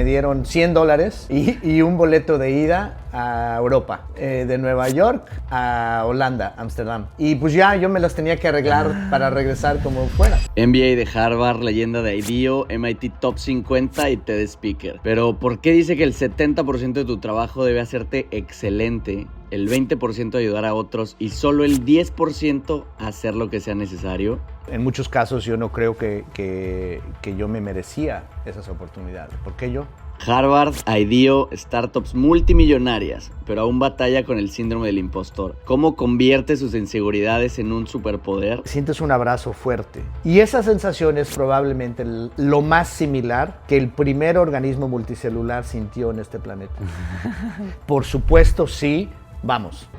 me dieron $100 y un boleto de ida a Europa, de Nueva York a Holanda, Ámsterdam. Y pues ya yo me las tenía que arreglar para regresar como fuera. MBA de Harvard, leyenda de IDEO, MIT Top 50 y TED Speaker. Pero ¿por qué dice que el 70% de tu trabajo debe hacerte excelente, el 20% ayudar a otros y solo el 10% hacer lo que sea necesario? En muchos casos yo no creo que yo me merecía esas oportunidades. ¿Por qué yo? Harvard, IDEO, startups multimillonarias, pero aún batalla con el síndrome del impostor. ¿Cómo convierte sus inseguridades en un superpoder? Sientes un abrazo fuerte. Y esa sensación es probablemente lo más similar que el primer organismo multicelular sintió en este planeta. Por supuesto, sí. Vamos.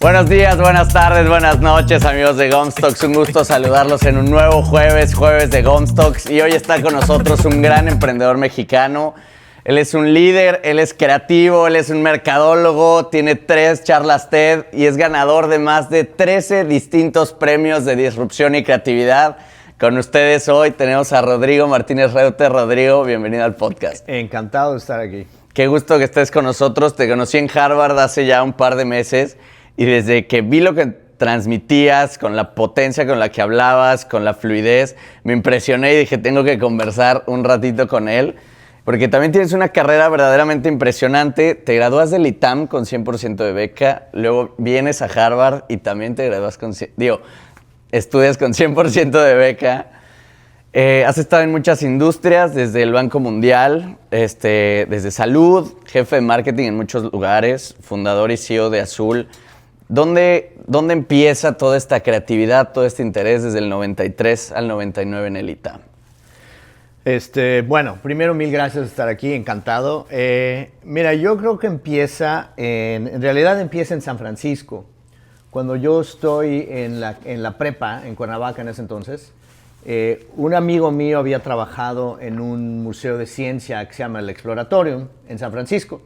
Buenos días, buenas tardes, buenas noches, amigos de Gomstocks. Un gusto saludarlos en un nuevo jueves de Gomstocks. Y hoy está con nosotros un gran emprendedor mexicano. Él es un líder, él es creativo, él es un mercadólogo, tiene 3 charlas TED y es ganador de más de 13 distintos premios de disrupción y creatividad. Con ustedes hoy tenemos a Rodrigo Martínez Reute. Rodrigo, bienvenido al podcast. Encantado de estar aquí. Qué gusto que estés con nosotros. Te conocí en Harvard hace ya un par de meses. Y desde que vi lo que transmitías, con la potencia con la que hablabas, con la fluidez, me impresioné y dije, tengo que conversar un ratito con él, porque también tienes una carrera verdaderamente impresionante. Te gradúas del ITAM con 100% de beca, luego vienes a Harvard y también te gradúas con... estudias con 100% de beca. Has estado en muchas industrias, desde el Banco Mundial, desde salud, jefe de marketing en muchos lugares, fundador y CEO de Azul. ¿Dónde empieza toda esta creatividad, todo este interés desde el 93 al 99 en el ITAM? Bueno, primero mil gracias por estar aquí, encantado. Mira, yo creo que en realidad empieza en San Francisco. Cuando yo estoy en la prepa, en Cuernavaca en ese entonces, un amigo mío había trabajado en un museo de ciencia que se llama el Exploratorium en San Francisco.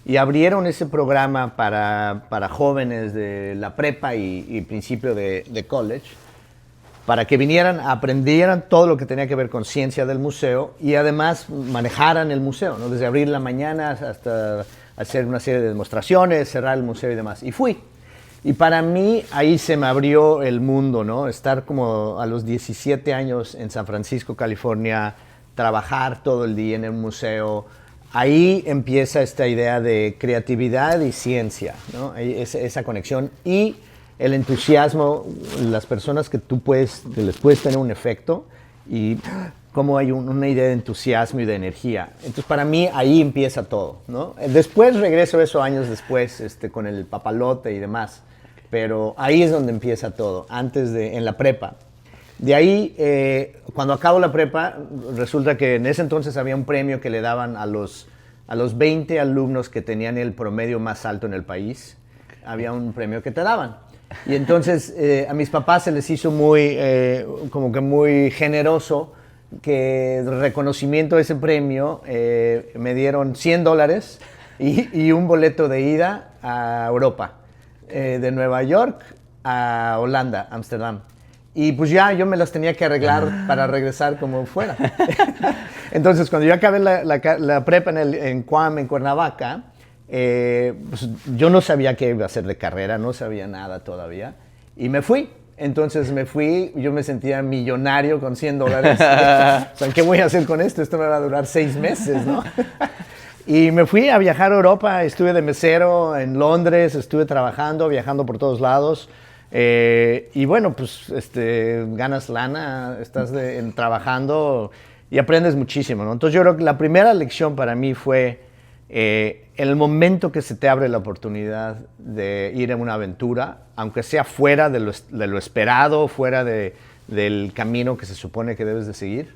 Y abrieron ese programa para jóvenes de la prepa y principio de college, para que vinieran, aprendieran todo lo que tenía que ver con ciencia del museo y además manejaran el museo, ¿no? Desde abrir la mañana hasta hacer una serie de demostraciones, cerrar el museo y demás. Y fui. Y para mí ahí se me abrió el mundo, ¿no? Estar como a los 17 años en San Francisco, California, trabajar todo el día en el museo. Ahí empieza esta idea de creatividad y ciencia, ¿no? Esa conexión y el entusiasmo, las personas que les puedes tener un efecto y cómo hay una idea de entusiasmo y de energía. Entonces, para mí, ahí empieza todo, ¿no? Después regreso eso años después, con el papalote y demás, pero ahí es donde empieza todo, en la prepa. De ahí, cuando acabo la prepa, resulta que en ese entonces había un premio que le daban a los 20 alumnos que tenían el promedio más alto en el país. Había un premio que te daban. Y entonces a mis papás se les hizo como que muy generoso que de reconocimiento de ese premio me dieron $100 y un boleto de ida a Europa, de Nueva York a Holanda, Ámsterdam. Y pues ya yo me las tenía que arreglar para regresar como fuera. Entonces, cuando yo acabé la prepa en Cuam, en Cuernavaca, pues yo no sabía qué iba a hacer de carrera, no sabía nada todavía. Y me fui. Entonces me fui, yo me sentía millonario con $100. O sea, ¿qué voy a hacer con esto? Esto me va a durar 6 meses, ¿no? Y me fui a viajar a Europa, estuve de mesero en Londres, estuve trabajando, viajando por todos lados. Y bueno, pues ganas lana, estás trabajando y aprendes muchísimo, ¿no? Entonces yo creo que la primera lección para mí fue el momento que se te abre la oportunidad de ir en una aventura, aunque sea fuera de lo esperado, fuera del camino que se supone que debes de seguir,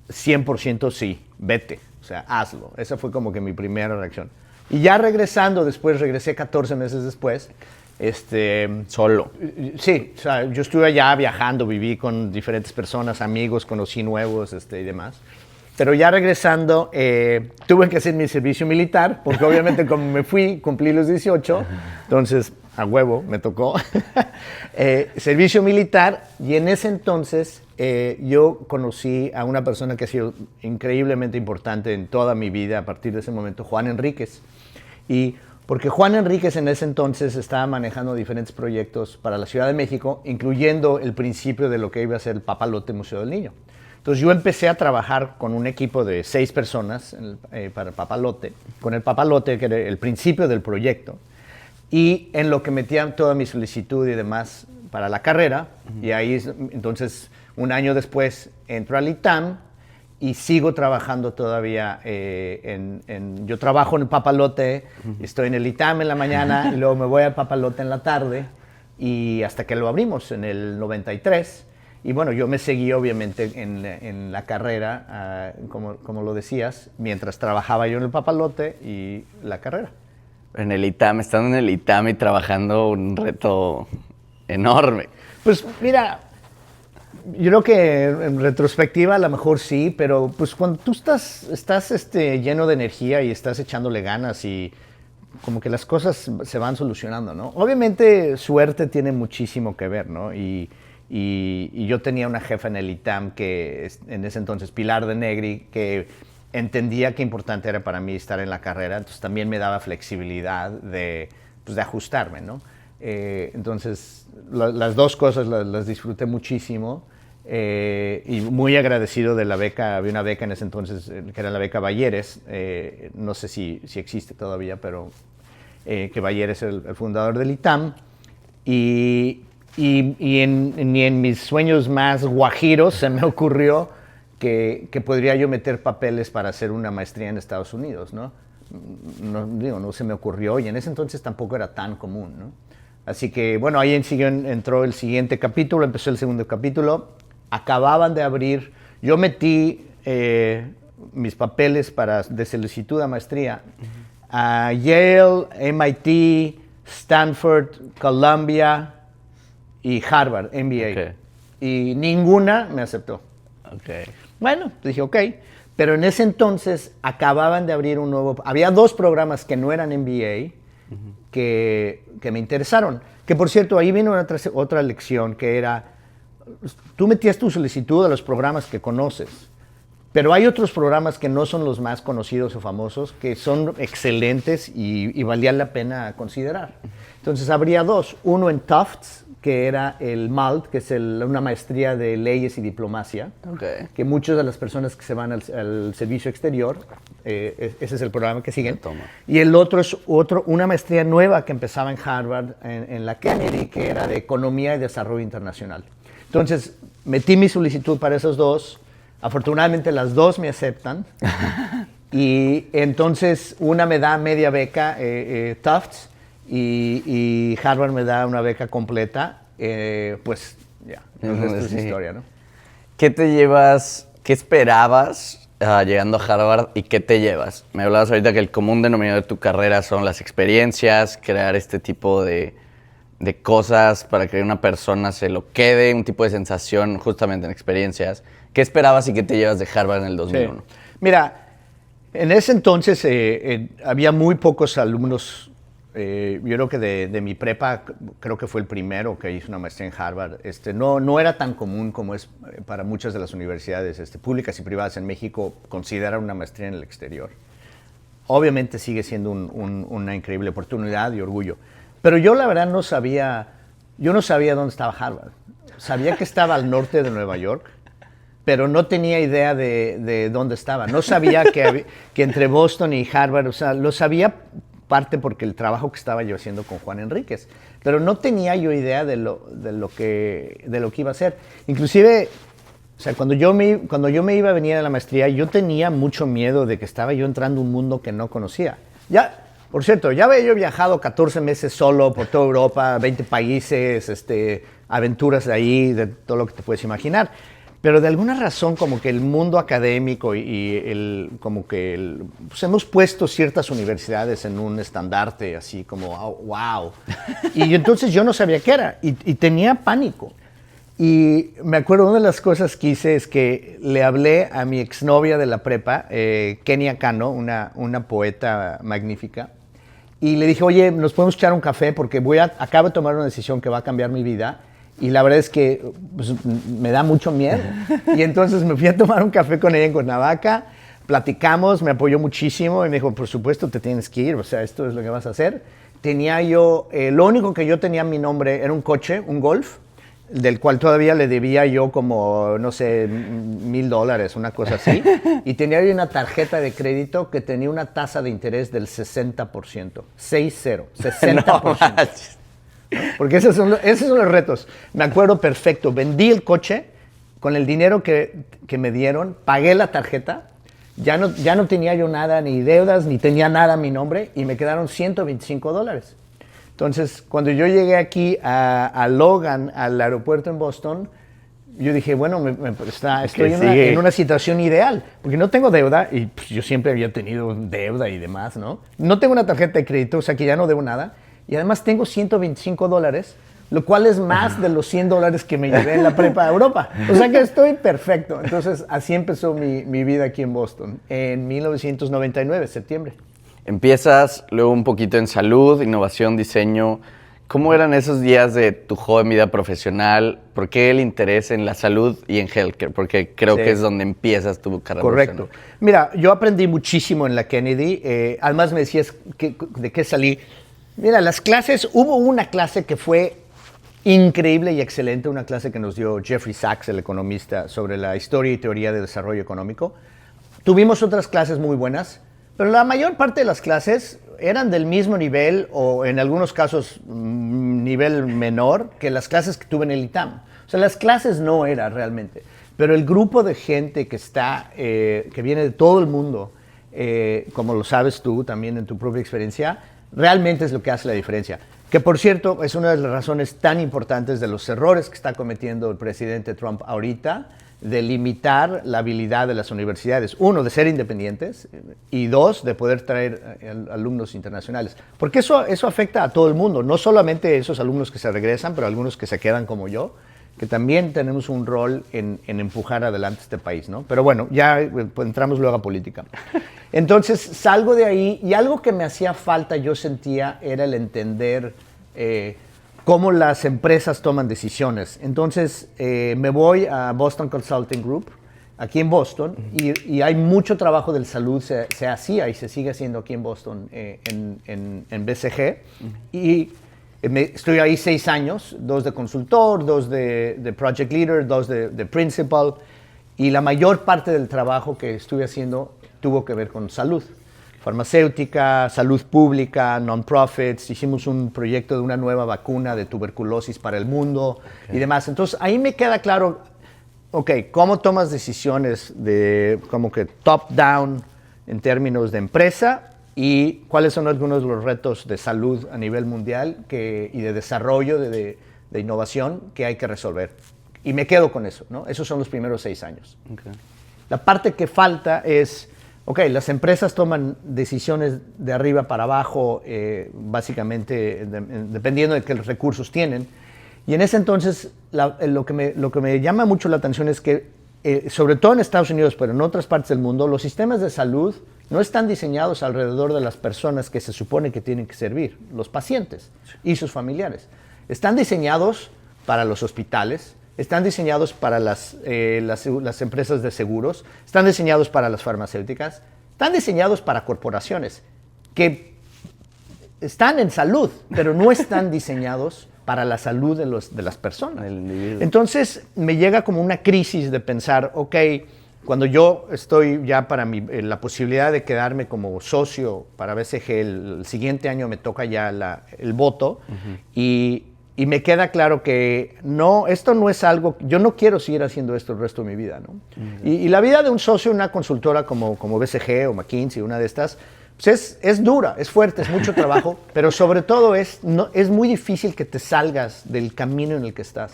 100% sí, vete, o sea, hazlo. Esa fue como que mi primera reacción. Y ya regresé 14 meses después, Solo. Sí, o sea, yo estuve allá viajando, viví con diferentes personas, amigos, conocí nuevos y demás. Pero ya regresando, tuve que hacer mi servicio militar, porque obviamente como me fui, cumplí los 18, entonces a huevo me tocó servicio militar. Y en ese entonces yo conocí a una persona que ha sido increíblemente importante en toda mi vida a partir de ese momento, Juan Enríquez. Y porque Juan Enríquez en ese entonces estaba manejando diferentes proyectos para la Ciudad de México, incluyendo el principio de lo que iba a ser el Papalote Museo del Niño. Entonces yo empecé a trabajar con un equipo de 6 personas para el Papalote, con el Papalote, que era el principio del proyecto, y en lo que metía toda mi solicitud y demás para la carrera, y ahí entonces un año después entro al ITAM y sigo trabajando todavía yo trabajo en el Papalote, estoy en el ITAM en la mañana y luego me voy al Papalote en la tarde y hasta que lo abrimos en el 93. Y bueno, yo me seguí obviamente en la carrera, como lo decías, mientras trabajaba yo en el Papalote y la carrera. En el ITAM, estando en el ITAM y trabajando, un reto enorme. Pues mira, yo creo que en retrospectiva a lo mejor sí, pero pues cuando tú estás lleno de energía y estás echándole ganas y como que las cosas se van solucionando, ¿no? Obviamente suerte tiene muchísimo que ver, ¿no? Y yo tenía una jefa en el ITAM que en ese entonces, Pilar de Negri, que entendía qué importante era para mí estar en la carrera, entonces también me daba flexibilidad de ajustarme, ¿no? Entonces, las dos cosas las disfruté muchísimo y muy agradecido de la beca. Había una beca en ese entonces que era la beca Balleres, no sé si existe todavía, pero que Balleres es el fundador del ITAM y ni en mis sueños más guajiros se me ocurrió que podría yo meter papeles para hacer una maestría en Estados Unidos, ¿no? No se me ocurrió y en ese entonces tampoco era tan común, ¿no? Así que, bueno, ahí entró el siguiente capítulo, empezó el segundo capítulo, acababan de abrir, yo metí mis papeles de solicitud a maestría a Yale, MIT, Stanford, Columbia y Harvard, MBA. Okay. Y ninguna me aceptó. Okay. Bueno, dije, ok. Pero en ese entonces acababan de abrir un nuevo... Había 2 programas que no eran MBA que me interesaron. Que por cierto, ahí vino otra lección que era... Tú metías tu solicitud a los programas que conoces. Pero hay otros programas que no son los más conocidos o famosos, que son excelentes y valían la pena considerar. Entonces habría 2. Uno en Tufts, que era el MALT, que es una maestría de leyes y diplomacia, Okay. que muchas de las personas que se van al servicio exterior, ese es el programa que siguen. Y el otro es una maestría nueva que empezaba en Harvard, en la Kennedy, que era de Economía y Desarrollo Internacional. Entonces, metí mi solicitud para esos 2. Afortunadamente, las 2 me aceptan. Y entonces, una me da media beca, Tufts, y Harvard me da una beca completa, pues ya, el resto es historia, ¿no? ¿Qué te llevas, qué esperabas llegando a Harvard y qué te llevas? Me hablabas ahorita que el común denominador de tu carrera son las experiencias, crear este tipo de cosas para que una persona se lo quede, un tipo de sensación justamente en experiencias. ¿Qué esperabas y qué te llevas de Harvard en el 2001? Sí. Mira, en ese entonces había muy pocos alumnos. Yo creo que de mi prepa, creo que fue el primero que hizo una maestría en Harvard. No era tan común como es para muchas de las universidades públicas y privadas en México considerar una maestría en el exterior. Obviamente sigue siendo una increíble oportunidad y orgullo. Pero yo la verdad no sabía dónde estaba Harvard. Sabía que estaba al norte de Nueva York, pero no tenía idea de dónde estaba. No sabía que entre Boston y Harvard, o sea, lo sabía parte porque el trabajo que estaba yo haciendo con Juan Enríquez, pero no tenía yo idea de lo que iba a hacer. Inclusive, o sea, cuando yo me iba a venir a la maestría, yo tenía mucho miedo de que estaba yo entrando a un mundo que no conocía. Ya, por cierto, ya había yo viajado 14 meses solo por toda Europa, 20 países, aventuras de ahí, de todo lo que te puedes imaginar. Pero de alguna razón como que el mundo académico pues hemos puesto ciertas universidades en un estandarte así como, oh, wow. Y entonces yo no sabía qué era y tenía pánico. Y me acuerdo, una de las cosas que hice es que le hablé a mi exnovia de la prepa, Kenia Cano, una poeta magnífica, y le dije, oye, ¿nos podemos echar un café? Porque acabo de tomar una decisión que va a cambiar mi vida. y la verdad es que pues, me da mucho miedo. Y entonces me fui a tomar un café con ella en Cuernavaca, platicamos, me apoyó muchísimo y me dijo, por supuesto te tienes que ir, o sea, esto es lo que vas a hacer. Tenía yo, lo único que yo tenía a mi nombre era un coche, un Golf, del cual todavía le debía yo como, no sé, $1,000, una cosa así. Y tenía yo una tarjeta de crédito que tenía una tasa de interés del 60%. 60%. No manches. Porque esos son los retos. Me acuerdo perfecto. Vendí el coche con el dinero que me dieron, pagué la tarjeta. Ya no tenía yo nada, ni deudas, ni tenía nada a mi nombre, y me quedaron $125. Entonces, cuando yo llegué aquí a Logan, al aeropuerto en Boston, yo dije, bueno, estoy en una situación ideal, porque no tengo deuda, y pues, yo siempre había tenido deuda y demás, ¿no? No tengo una tarjeta de crédito, o sea que ya no debo nada, y además tengo $125, lo cual es más de los $100 que me llevé en la prepa a Europa. O sea que estoy perfecto. Entonces, así empezó mi vida aquí en Boston, en 1999, septiembre. Empiezas luego un poquito en salud, innovación, diseño. ¿Cómo eran esos días de tu joven vida profesional? ¿Por qué el interés en la salud y en healthcare? Porque creo que es donde empiezas tu carrera. Correcto. Mira, yo aprendí muchísimo en la Kennedy. Además me decías de qué salí. Mira, las clases, hubo una clase que fue increíble y excelente, una clase que nos dio Jeffrey Sachs, el economista, sobre la historia y teoría del desarrollo económico. Tuvimos otras clases muy buenas, pero la mayor parte de las clases eran del mismo nivel o en algunos casos nivel menor que las clases que tuve en el ITAM. O sea, las clases no eran realmente, pero el grupo de gente que está, que viene de todo el mundo, como lo sabes tú también en tu propia experiencia, realmente es lo que hace la diferencia. Que por cierto, es una de las razones tan importantes de los errores que está cometiendo el presidente Trump ahorita, de limitar la habilidad de las universidades. Uno, de ser independientes, y dos, de poder traer alumnos internacionales. Porque eso afecta a todo el mundo, no solamente esos alumnos que se regresan, pero algunos que se quedan como yo, que también tenemos un rol en empujar adelante este país, ¿no? Pero bueno, ya pues, entramos luego a política. Entonces salgo de ahí y algo que me hacía falta, yo sentía, era el entender cómo las empresas toman decisiones. Entonces me voy a Boston Consulting Group, aquí en Boston, y hay mucho trabajo de salud, se hacía y se sigue haciendo aquí en Boston, en BCG, y estoy ahí 6 años, 2 de consultor, 2 de project leader, 2 de principal, y la mayor parte del trabajo que estuve haciendo tuvo que ver con salud. Farmacéutica, salud pública, non-profits, hicimos un proyecto de una nueva vacuna de tuberculosis para el mundo y demás. Entonces ahí me queda claro, cómo tomas decisiones de como que top-down en términos de empresa y cuáles son algunos de los retos de salud a nivel mundial y de desarrollo, de innovación que hay que resolver. Y me quedo con eso, ¿no? Esos son los primeros 6 años. La parte que falta es, las empresas toman decisiones de arriba para abajo, básicamente dependiendo de qué recursos tienen. Y en ese entonces, lo que me llama mucho la atención es que, sobre todo en Estados Unidos, pero en otras partes del mundo, los sistemas de salud no están diseñados alrededor de las personas que se supone que tienen que servir, los pacientes y sus familiares. Están diseñados para los hospitales, están diseñados para las empresas de seguros, están diseñados para las farmacéuticas, están diseñados para corporaciones que están en salud, pero no están diseñados para la salud de las personas. Entonces me llega como una crisis de pensar, cuando yo estoy ya para la posibilidad de quedarme como socio para BCG, el siguiente año me toca ya el voto, y me queda claro que esto no es algo, yo no quiero seguir haciendo esto el resto de mi vida, ¿no? Y la vida de un socio en una consultora como BCG o McKinsey, una de estas, pues es dura, es fuerte, es mucho trabajo, pero sobre todo es muy difícil que te salgas del camino en el que estás.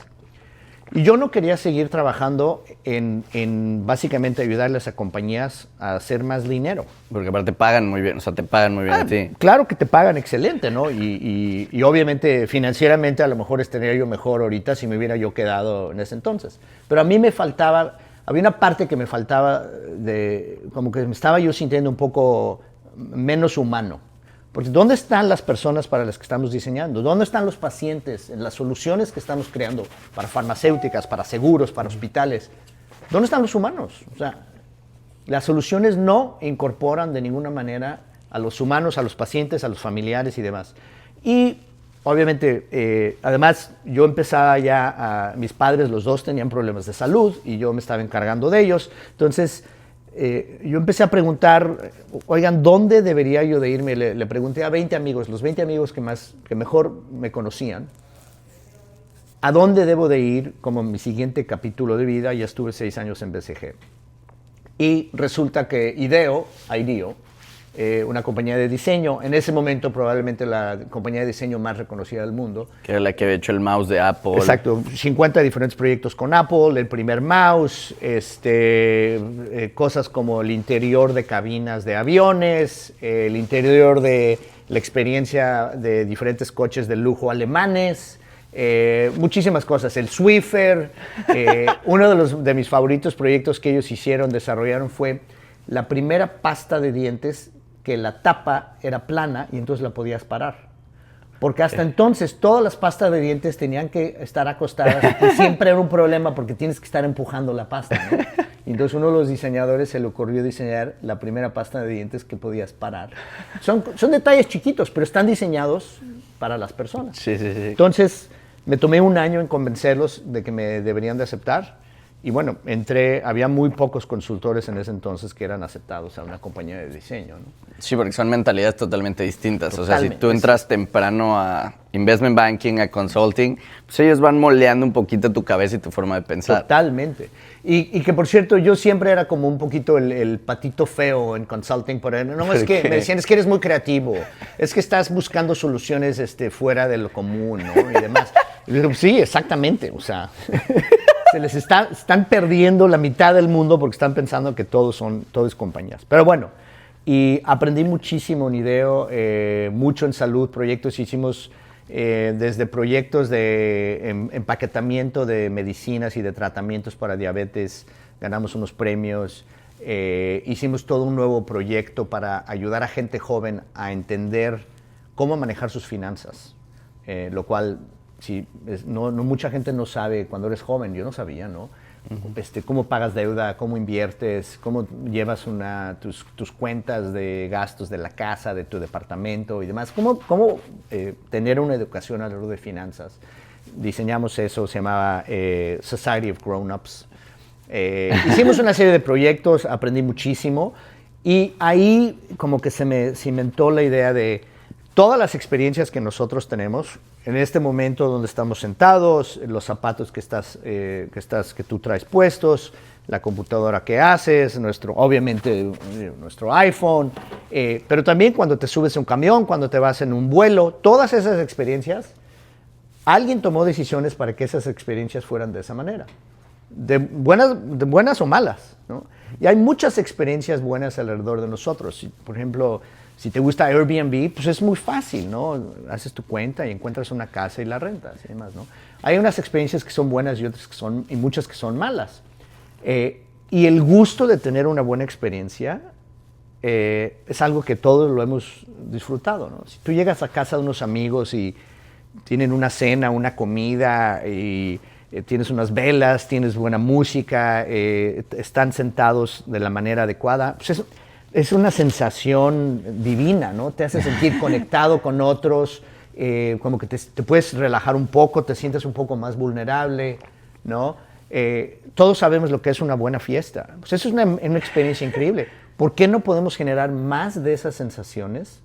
Y yo no quería seguir trabajando en básicamente ayudarles a compañías a hacer más dinero. Porque aparte te pagan muy bien, te pagan muy bien a ti. Claro que te pagan excelente, ¿no? Y obviamente financieramente a lo mejor estaría yo mejor ahorita si me hubiera yo quedado en ese entonces. Pero a mí me faltaba, había una parte que me faltaba como que me estaba yo sintiendo un poco menos humano. Porque ¿dónde están las personas para las que estamos diseñando? ¿Dónde están los pacientes en las soluciones que estamos creando para farmacéuticas, para seguros, para hospitales? ¿Dónde están los humanos? O sea, las soluciones no incorporan de ninguna manera a los humanos, a los pacientes, a los familiares y demás. Y obviamente, además, yo empezaba ya, mis padres, los dos tenían problemas de salud y yo me estaba encargando de ellos. Entonces, yo empecé a preguntar, oigan, ¿dónde debería yo de irme? Le pregunté a 20 amigos, los 20 amigos que mejor me conocían, ¿a dónde debo de ir como mi siguiente capítulo de vida? Ya estuve 6 años en BCG. Y resulta que IDEO, una compañía de diseño, en ese momento probablemente la compañía de diseño más reconocida del mundo. Que era la que había hecho el mouse de Apple. Exacto, 50 diferentes proyectos con Apple, el primer mouse, cosas como el interior de cabinas de aviones, el interior de la experiencia de diferentes coches de lujo alemanes, muchísimas cosas, el Swiffer. Uno de mis favoritos proyectos que ellos desarrollaron fue la primera pasta de dientes que la tapa era plana y entonces la podías parar. Porque hasta entonces todas las pastas de dientes tenían que estar acostadas y siempre era un problema porque tienes que estar empujando la pasta, ¿no? Y entonces uno de los diseñadores se le ocurrió diseñar la primera pasta de dientes que podías parar. Son detalles chiquitos, pero están diseñados para las personas. Sí. Entonces me tomé un año en convencerlos de que me deberían de aceptar. Y bueno, había muy pocos consultores en ese entonces que eran aceptados a una compañía de diseño, ¿no? Sí, porque son mentalidades totalmente distintas. Totalmente. O sea, si tú entras temprano a investment banking, a consulting, pues ellos van moldeando un poquito tu cabeza y tu forma de pensar. Totalmente. Y que, por cierto, yo siempre era como un poquito el patito feo en consulting. No, es que me decían, es que eres muy creativo, es que estás buscando soluciones fuera de lo común, ¿no? Y demás. Y yo digo, sí, exactamente, o sea... Se les están perdiendo la mitad del mundo porque están pensando que todo es compañías. Pero bueno, y aprendí muchísimo en IDEO, mucho en salud, proyectos. Hicimos desde proyectos de empaquetamiento de medicinas y de tratamientos para diabetes, ganamos unos premios. Hicimos todo un nuevo proyecto para ayudar a gente joven a entender cómo manejar sus finanzas, lo cual... Sí, no mucha gente no sabe cuando eres joven, yo no sabía, ¿no? Uh-huh. Cómo pagas deuda, cómo inviertes, cómo llevas tus cuentas de gastos de la casa, de tu departamento y demás. Cómo tener una educación alrededor de finanzas. Diseñamos eso, se llamaba Society of Grown-Ups. Hicimos una serie de proyectos, aprendí muchísimo y ahí como que se me cimentó la idea de todas las experiencias que nosotros tenemos en este momento donde estamos sentados, los zapatos que tú traes puestos, la computadora que haces, obviamente nuestro iPhone, pero también cuando te subes a un camión, cuando te vas en un vuelo, todas esas experiencias, alguien tomó decisiones para que esas experiencias fueran de esa manera, de buenas o malas, ¿no? Y hay muchas experiencias buenas alrededor de nosotros. Por ejemplo, si te gusta Airbnb, pues es muy fácil, ¿no? Haces tu cuenta y encuentras una casa y la rentas y demás, ¿no? Hay unas experiencias que son buenas y muchas que son malas. Y el gusto de tener una buena experiencia es algo que todos lo hemos disfrutado, ¿no? Si tú llegas a casa de unos amigos y tienen una cena, una comida y tienes unas velas, tienes buena música, están sentados de la manera adecuada, pues es una sensación divina, ¿no? Te hace sentir conectado con otros, como que te puedes relajar un poco, te sientes un poco más vulnerable, ¿no? Todos sabemos lo que es una buena fiesta. Pues eso es una experiencia increíble. ¿Por qué no podemos generar más de esas sensaciones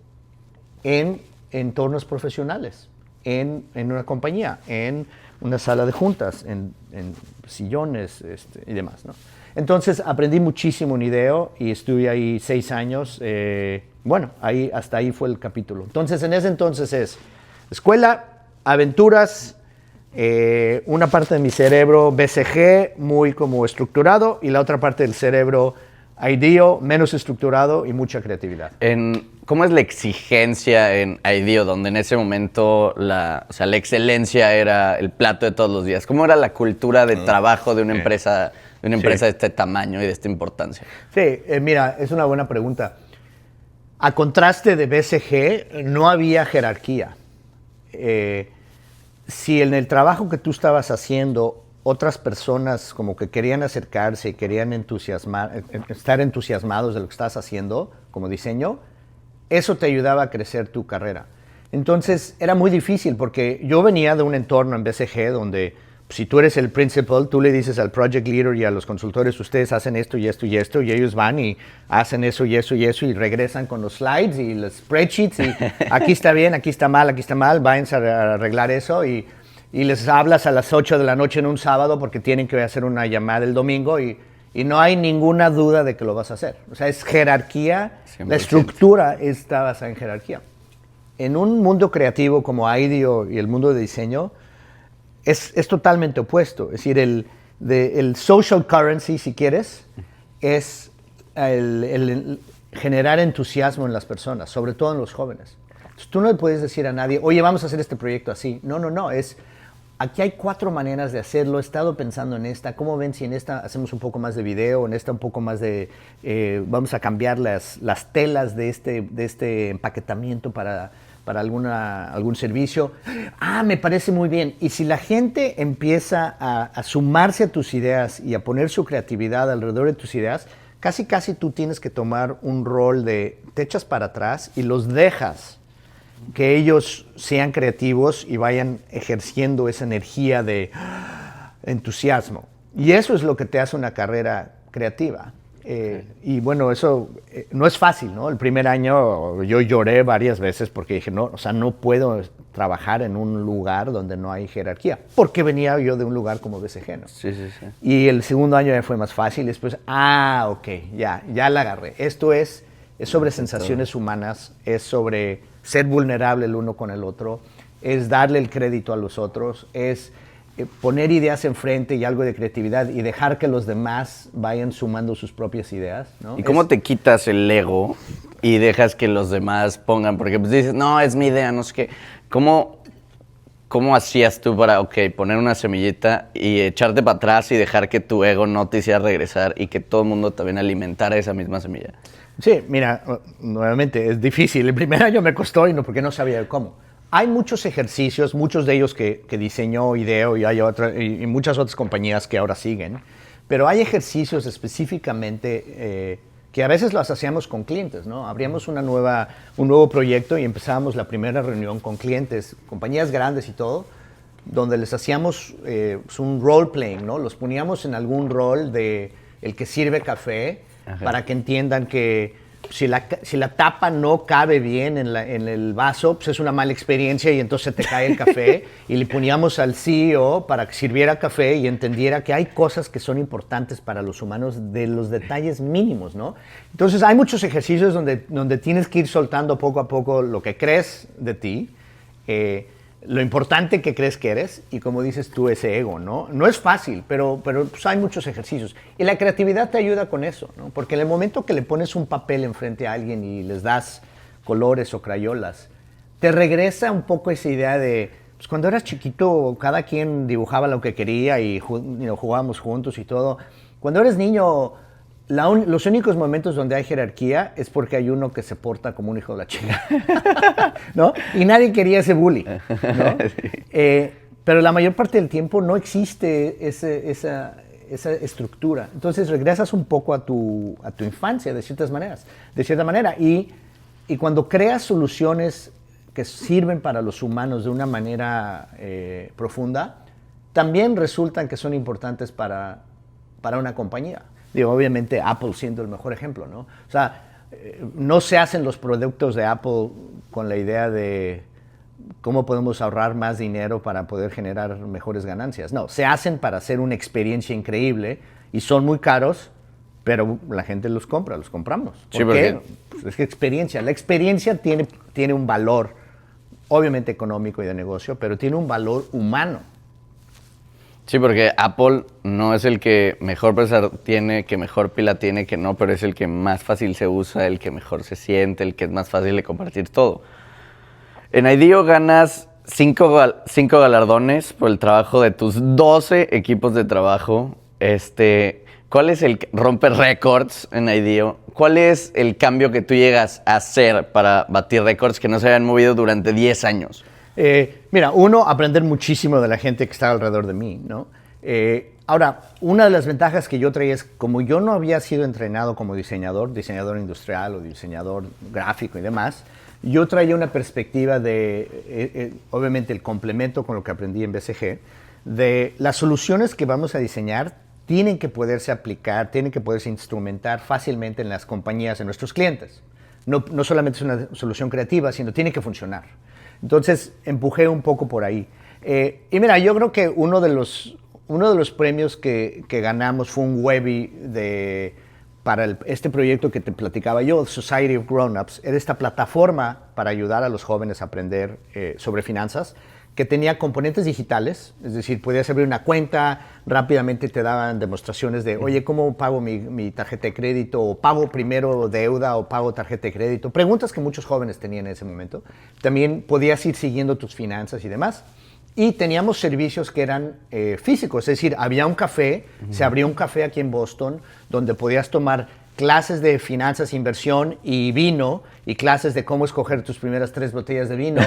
en entornos profesionales, en una compañía, en una sala de juntas, en sillones y demás, ¿no? Entonces aprendí muchísimo en IDEO y estuve ahí 6 años. Hasta ahí fue el capítulo. Entonces, en ese entonces es escuela, aventuras, una parte de mi cerebro BCG muy como estructurado y la otra parte del cerebro IDEO menos estructurado y mucha creatividad. ¿Cómo es la exigencia en IDEO, donde en ese momento la excelencia era el plato de todos los días? ¿Cómo era la cultura de trabajo de una empresa de este tamaño y de esta importancia? Sí, mira, es una buena pregunta. A contraste de BCG, no había jerarquía. Si en el trabajo que tú estabas haciendo, otras personas como que querían acercarse y querían estar entusiasmados de lo que estás haciendo como diseño, eso te ayudaba a crecer tu carrera. Entonces era muy difícil porque yo venía de un entorno en BCG donde si tú eres el principal, tú le dices al project leader y a los consultores, ustedes hacen esto y esto y esto, y ellos van y hacen eso y eso y eso, y regresan con los slides y los spreadsheets, y aquí está bien, aquí está mal, váyanse a arreglar eso, y les hablas a las 8 de la noche en un sábado porque tienen que hacer una llamada el domingo, y no hay ninguna duda de que lo vas a hacer. O sea, es jerarquía, 100%. La estructura está basada en jerarquía. En un mundo creativo como IDEO y el mundo de diseño, es totalmente opuesto. Es decir, el social currency, si quieres, es el generar entusiasmo en las personas, sobre todo en los jóvenes. Entonces, tú no le puedes decir a nadie, oye, vamos a hacer este proyecto así. No. Aquí hay 4 maneras de hacerlo. He estado pensando en esta. ¿Cómo ven si en esta hacemos un poco más de video, en esta un poco más de... vamos a cambiar las telas de este empaquetamiento para algún servicio? Me parece muy bien. Y si la gente empieza a sumarse a tus ideas y a poner su creatividad alrededor de tus ideas, casi tú tienes que tomar un rol de te echas para atrás y los dejas que ellos sean creativos y vayan ejerciendo esa energía de entusiasmo. Y eso es lo que te hace una carrera creativa. Y bueno, eso no es fácil, ¿no? El primer año yo lloré varias veces porque dije, no puedo trabajar en un lugar donde no hay jerarquía, porque venía yo de un lugar como BCG, ¿no? Sí. Y el segundo año ya fue más fácil, después, ok, ya la agarré. Esto es sobre sensaciones humanas, es sobre ser vulnerable el uno con el otro, es darle el crédito a los otros, es poner ideas enfrente y algo de creatividad y dejar que los demás vayan sumando sus propias ideas, ¿no? ¿Y cómo te quitas el ego y dejas que los demás pongan? Porque pues dices, no, es mi idea, no sé qué. ¿Cómo hacías tú para, poner una semillita y echarte para atrás y dejar que tu ego no te hiciera regresar y que todo el mundo también alimentara esa misma semilla? Sí, mira, nuevamente es difícil. El primer año me costó porque no sabía cómo. Hay muchos ejercicios, muchos de ellos que diseñó IDEO y hay y muchas otras compañías que ahora siguen, pero hay ejercicios específicamente que a veces los hacíamos con clientes, ¿no? Abríamos un nuevo proyecto y empezábamos la primera reunión con clientes, compañías grandes y todo, donde les hacíamos un role playing, ¿no? Los poníamos en algún rol de el que sirve café. Ajá. Para que entiendan que si la tapa no cabe bien en el vaso, pues es una mala experiencia y entonces te cae el café. Y le poníamos al CEO para que sirviera café y entendiera que hay cosas que son importantes para los humanos de los detalles mínimos, ¿no? Entonces hay muchos ejercicios donde tienes que ir soltando poco a poco lo que crees de ti, lo importante que crees que eres y, como dices tú, ese ego, ¿no? No es fácil, pero pues hay muchos ejercicios. Y la creatividad te ayuda con eso, ¿no? Porque en el momento que le pones un papel enfrente a alguien y les das colores o crayolas, te regresa un poco esa idea de, pues cuando eras chiquito, cada quien dibujaba lo que quería y jugábamos juntos y todo. Cuando eres niño, los únicos momentos donde hay jerarquía es porque hay uno que se porta como un hijo de la chica, ¿no? Y nadie quería ese bully, ¿no? Sí. Pero la mayor parte del tiempo no existe esa estructura. Entonces regresas un poco a tu infancia, de cierta manera. Y cuando creas soluciones que sirven para los humanos de una manera profunda, también resultan que son importantes para una compañía. Digo, obviamente Apple siendo el mejor ejemplo, ¿no? O sea, no se hacen los productos de Apple con la idea de cómo podemos ahorrar más dinero para poder generar mejores ganancias. No, se hacen para hacer una experiencia increíble y son muy caros, pero la gente los compramos. ¿Por qué? Pues es que la experiencia tiene un valor, obviamente económico y de negocio, pero tiene un valor humano. Sí, porque Apple no es el que mejor procesador tiene, que mejor pila tiene, que no, pero es el que más fácil se usa, el que mejor se siente, el que es más fácil de compartir todo. En IDEO ganas 5 galardones por el trabajo de tus 12 equipos de trabajo. ¿Cuál es romper récords en IDEO? ¿Cuál es el cambio que tú llegas a hacer para batir récords que no se habían movido durante 10 años? Mira, uno, aprender muchísimo de la gente que está alrededor de mí, ¿no? Ahora, una de las ventajas que yo traía es, como yo no había sido entrenado como diseñador industrial o diseñador gráfico y demás, yo traía una perspectiva de, obviamente, el complemento con lo que aprendí en BCG, de las soluciones que vamos a diseñar tienen que poderse aplicar, tienen que poderse instrumentar fácilmente en las compañías, en nuestros clientes. No solamente es una solución creativa, sino tiene que funcionar. Entonces, empujé un poco por ahí. Y mira, yo creo que uno de los premios que ganamos fue un Webby para este proyecto que te platicaba yo, Society of Grown-Ups. Era esta plataforma para ayudar a los jóvenes a aprender sobre finanzas, que tenía componentes digitales, es decir, podías abrir una cuenta, rápidamente te daban demostraciones de, oye, ¿cómo pago mi tarjeta de crédito? O pago primero deuda o pago tarjeta de crédito. Preguntas que muchos jóvenes tenían en ese momento. También podías ir siguiendo tus finanzas y demás. Y teníamos servicios que eran físicos, es decir, había un café, se abrió un café aquí en Boston, donde podías tomar clases de finanzas, inversión y vino, y clases de cómo escoger tus primeras 3 botellas de vino,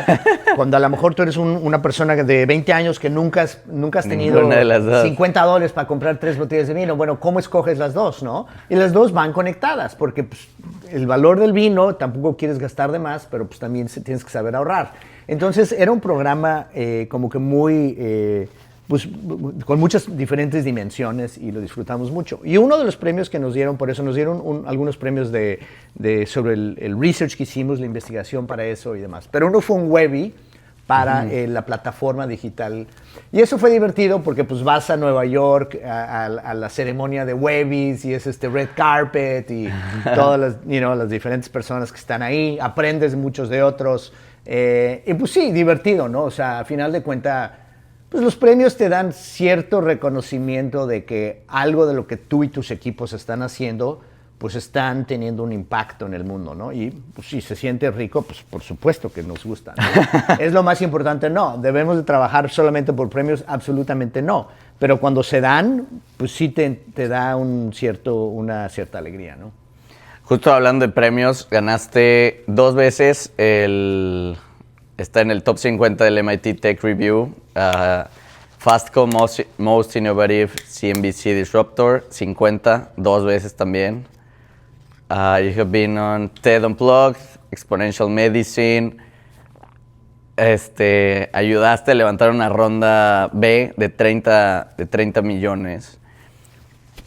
cuando a lo mejor tú eres una persona de 20 años que nunca has tenido $50 para comprar 3 botellas de vino. Bueno, ¿cómo escoges las dos, no? Y las dos van conectadas, porque pues, el valor del vino tampoco quieres gastar de más, pero pues también tienes que saber ahorrar. Entonces, era un programa como que muy... pues, con muchas diferentes dimensiones y lo disfrutamos mucho. Y uno de los premios que nos dieron, por eso nos dieron algunos premios sobre el research que hicimos, la investigación para eso y demás. Pero uno fue un Webby para la plataforma digital. Y eso fue divertido porque pues vas a Nueva York a la ceremonia de Webbies y es red carpet y todas las diferentes personas que están ahí, aprendes muchos de otros. Y pues sí, divertido, ¿no? O sea, a final de cuentas, pues los premios te dan cierto reconocimiento de que algo de lo que tú y tus equipos están haciendo, pues están teniendo un impacto en el mundo, ¿no? Y pues, si se siente rico, pues por supuesto que nos gusta, ¿no? ¿Es lo más importante? No. ¿Debemos de trabajar solamente por premios? Absolutamente no. Pero cuando se dan, pues sí te da una cierta alegría, ¿no? Justo hablando de premios, ganaste 2 veces está en el top 50 del MIT Tech Review. Fastco Most Innovative CNBC Disruptor, 50, 2 veces también. You have been on TED Unplugged, Exponential Medicine. Ayudaste a levantar una ronda B de 30 millones.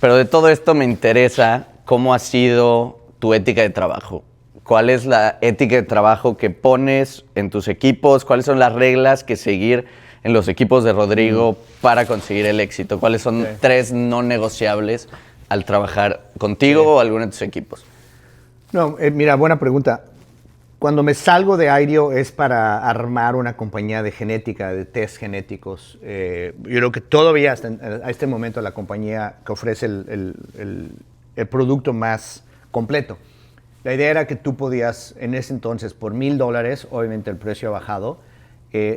Pero de todo esto me interesa cómo ha sido tu ética de trabajo. ¿Cuál es la ética de trabajo que pones en tus equipos? ¿Cuáles son las reglas que seguir en los equipos de Rodrigo para conseguir el éxito? ¿Cuáles son 3 no negociables al trabajar contigo o alguno de tus equipos? No, mira, buena pregunta. Cuando me salgo de IDEO es para armar una compañía de genética, de test genéticos. Yo creo que todavía hasta a este momento la compañía que ofrece el producto más completo. La idea era que tú podías, en ese entonces, por $1,000, obviamente el precio ha bajado,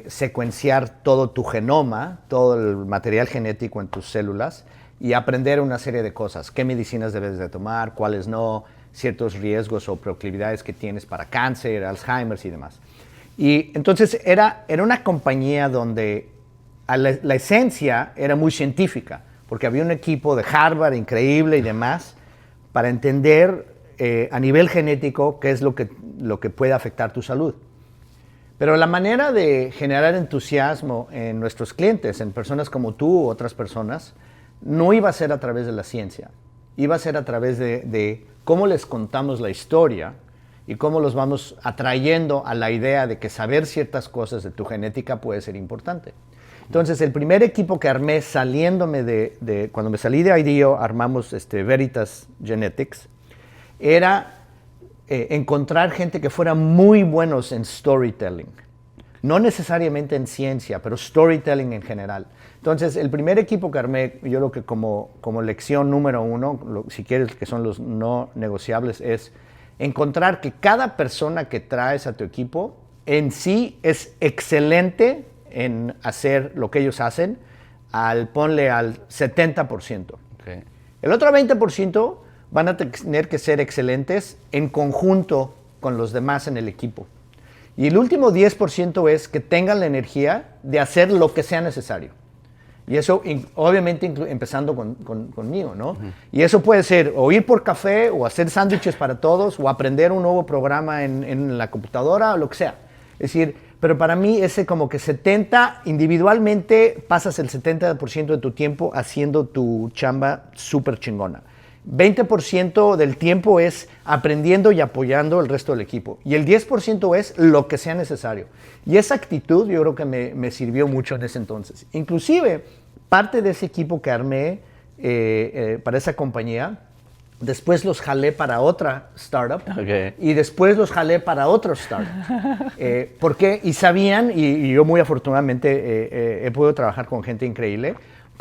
secuenciar todo tu genoma, todo el material genético en tus células y aprender una serie de cosas. ¿Qué medicinas debes de tomar? ¿Cuáles no? Ciertos riesgos o proclividades que tienes para cáncer, Alzheimer y demás. Y entonces era una compañía donde la esencia era muy científica, porque había un equipo de Harvard increíble y demás para entender a nivel genético qué es lo que puede afectar tu salud. Pero la manera de generar entusiasmo en nuestros clientes, en personas como tú u otras personas, no iba a ser a través de la ciencia. Iba a ser a través de cómo les contamos la historia y cómo los vamos atrayendo a la idea de que saber ciertas cosas de tu genética puede ser importante. Entonces, el primer equipo que armé cuando me salí de IDEO, armamos Veritas Genetics, era encontrar gente que fuera muy buenos en storytelling. No necesariamente en ciencia, pero storytelling en general. Entonces, el primer equipo que armé, yo creo que como lección número 1, si quieres, que son los no negociables, es encontrar que cada persona que traes a tu equipo en sí es excelente en hacer lo que ellos hacen, ponle al 70%. Okay. El otro 20% van a tener que ser excelentes en conjunto con los demás en el equipo. Y el último 10% es que tengan la energía de hacer lo que sea necesario. Y eso, obviamente, empezando conmigo, ¿no? Y eso puede ser o ir por café, o hacer sándwiches para todos, o aprender un nuevo programa en la computadora, o lo que sea. Es decir, pero para mí ese como que 70, individualmente pasas el 70% de tu tiempo haciendo tu chamba súper chingona. 20% del tiempo es aprendiendo y apoyando el resto del equipo. Y el 10% es lo que sea necesario. Y esa actitud yo creo que me sirvió mucho en ese entonces. Inclusive, parte de ese equipo que armé para esa compañía, después los jalé para otra startup. Okay. Y después los jalé para otro startup. Porque, y sabían, y yo muy afortunadamente he podido trabajar con gente increíble,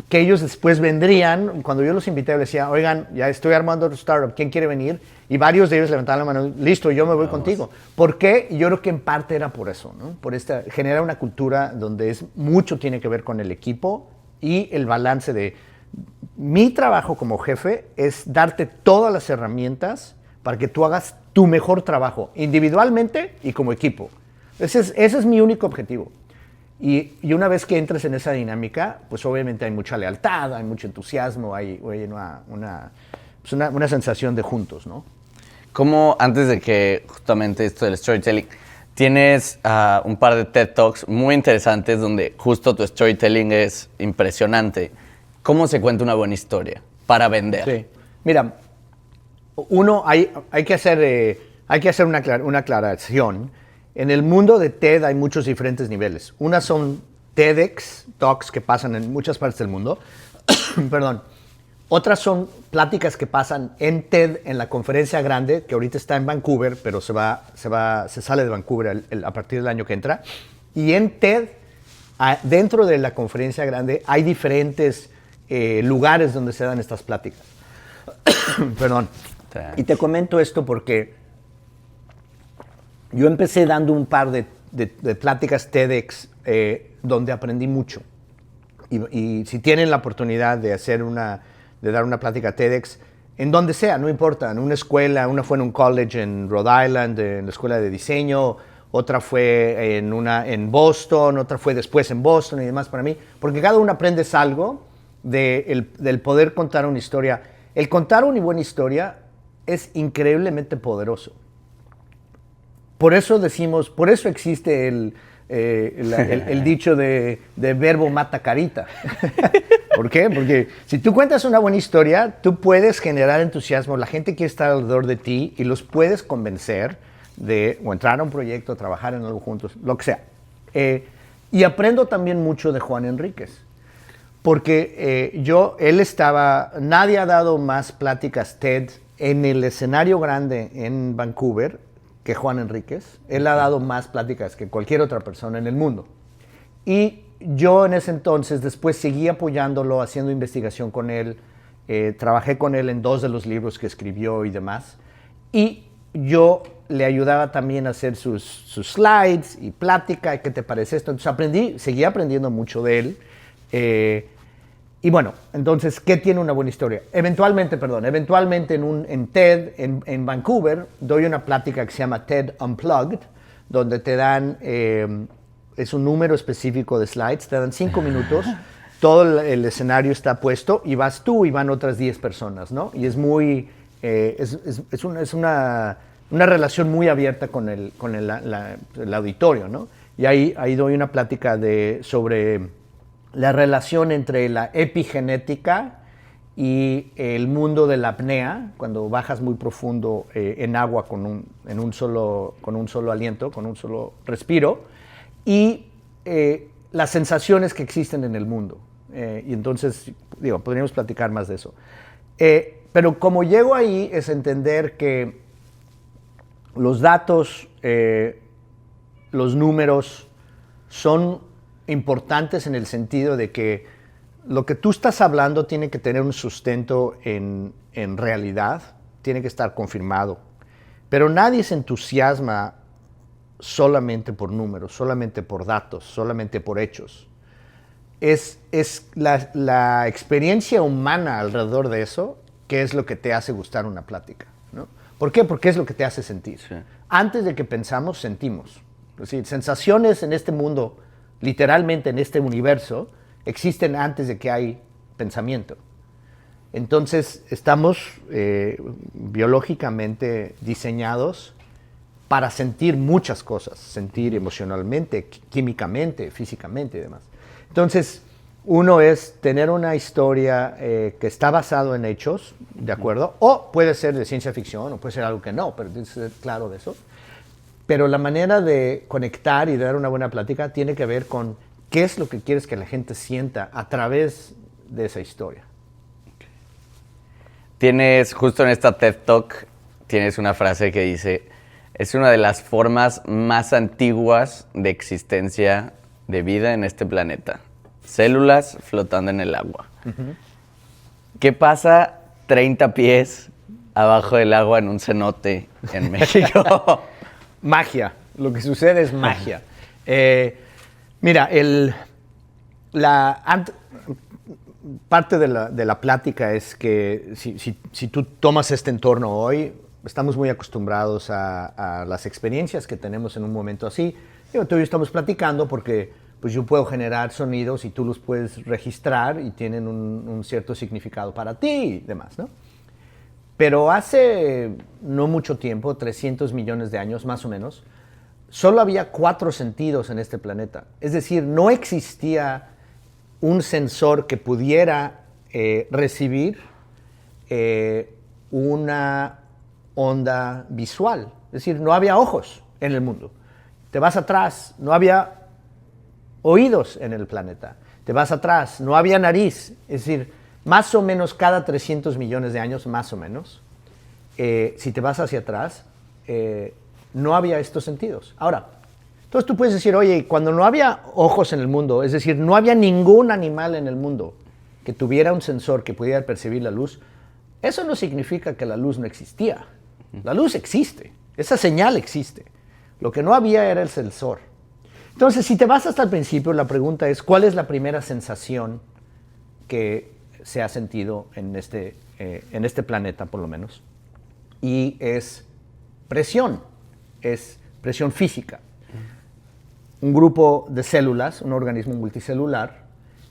que ellos después vendrían, cuando yo los invité, les decía, oigan, ya estoy armando otro startup, ¿quién quiere venir? Y varios de ellos levantaban la mano, listo, yo me voy contigo. ¿Por qué? Yo creo que en parte era por eso, ¿no? Por generar una cultura donde mucho tiene que ver con el equipo y el balance de mi trabajo como jefe es darte todas las herramientas para que tú hagas tu mejor trabajo, individualmente y como equipo. Ese es mi único objetivo. Y una vez que entres en esa dinámica, pues obviamente hay mucha lealtad, hay mucho entusiasmo, hay una sensación de juntos, ¿no? ¿Cómo, antes de que justamente esto del storytelling, tienes un par de TED Talks muy interesantes donde justo tu storytelling es impresionante? ¿Cómo se cuenta una buena historia para vender? Sí. Mira, hay que hacer una aclaración. En el mundo de TED hay muchos diferentes niveles. Unas son TEDx Talks que pasan en muchas partes del mundo. Perdón. Otras son pláticas que pasan en TED, en la conferencia grande, que ahorita está en Vancouver, pero se sale de Vancouver a partir del año que entra. Y en TED, dentro de la conferencia grande, hay diferentes lugares donde se dan estas pláticas. Perdón. Y te comento esto porque yo empecé dando un par de pláticas TEDx donde aprendí mucho. Y si tienen la oportunidad de dar una plática TEDx, en donde sea, no importa, en una escuela, una fue en un college en Rhode Island, en la escuela de diseño, otra fue en Boston, otra fue después en Boston y demás para mí, porque cada uno aprendes algo del poder contar una historia. El contar una buena historia es increíblemente poderoso. Por eso existe el dicho de verbo mata carita. ¿Por qué? Porque si tú cuentas una buena historia, tú puedes generar entusiasmo, la gente quiere estar alrededor de ti y los puedes convencer de o entrar a un proyecto, trabajar en algo juntos, lo que sea. Y aprendo también mucho de Juan Enríquez. Porque nadie ha dado más pláticas TED en el escenario grande en Vancouver que Juan Enríquez. Él ha dado más pláticas que cualquier otra persona en el mundo. Y yo en ese entonces, después seguí apoyándolo, haciendo investigación con él, trabajé con él en 2 de los libros que escribió y demás. Y yo le ayudaba también a hacer sus slides y plática, ¿qué te parece esto? Entonces seguí aprendiendo mucho de él. Y bueno, entonces, ¿qué tiene una buena historia? Eventualmente en TED, en Vancouver, doy una plática que se llama TED Unplugged, donde te dan, es un número específico de slides, te dan 5 minutos, todo el escenario está puesto y vas tú y van otras 10 personas, ¿no? Y es muy, es una relación muy abierta con el auditorio, ¿no? Y ahí doy una plática sobre la relación entre la epigenética y el mundo de la apnea, cuando bajas muy profundo en agua con un solo aliento, con un solo respiro, y las sensaciones que existen en el mundo. Y entonces, podríamos platicar más de eso. Pero como llego ahí es entender que los datos, los números son importantes en el sentido de que lo que tú estás hablando tiene que tener un sustento en realidad, tiene que estar confirmado. Pero nadie se entusiasma solamente por números, solamente por datos, solamente por hechos. Es la experiencia humana alrededor de eso qué es lo que te hace gustar una plática, ¿no? ¿Por qué? Porque es lo que te hace sentir. Sí. Antes de que pensamos, sentimos. Es decir, sensaciones en este mundo, literalmente en este universo, existen antes de que hay pensamiento. Entonces, estamos biológicamente diseñados para sentir muchas cosas, sentir emocionalmente, químicamente, físicamente y demás. Entonces, uno es tener una historia que está basado en hechos, ¿de acuerdo? O puede ser de ciencia ficción, o puede ser algo que no, pero tienes que ser claro de eso. Pero la manera de conectar y de dar una buena plática tiene que ver con qué es lo que quieres que la gente sienta a través de esa historia. Tienes, justo en esta TED Talk, tienes una frase que dice, es una de las formas más antiguas de existencia de vida en este planeta. Células flotando en el agua. Uh-huh. ¿Qué pasa 30 pies abajo del agua en un cenote en México? Magia. Lo que sucede es magia. Mira, parte de la plática es que si tú tomas este entorno hoy, estamos muy acostumbrados a las experiencias que tenemos en un momento así. Tú y yo estamos platicando porque pues yo puedo generar sonidos y tú los puedes registrar y tienen un cierto significado para ti y demás, ¿no? Pero hace no mucho tiempo, 300 millones de años más o menos, solo había 4 sentidos en este planeta. Es decir, no existía un sensor que pudiera recibir una onda visual. Es decir, no había ojos en el mundo. Te vas atrás, no había oídos en el planeta. Te vas atrás, no había nariz. Es decir, más o menos cada 300 millones de años, más o menos, si te vas hacia atrás, no había estos sentidos. Ahora, entonces tú puedes decir, oye, cuando no había ojos en el mundo, es decir, no había ningún animal en el mundo que tuviera un sensor que pudiera percibir la luz, eso no significa que la luz no existía. La luz existe, esa señal existe. Lo que no había era el sensor. Entonces, si te vas hasta el principio, la pregunta es, ¿cuál es la primera sensación que se ha sentido en este planeta, por lo menos? Y es presión física. Un grupo de células, un organismo multicelular,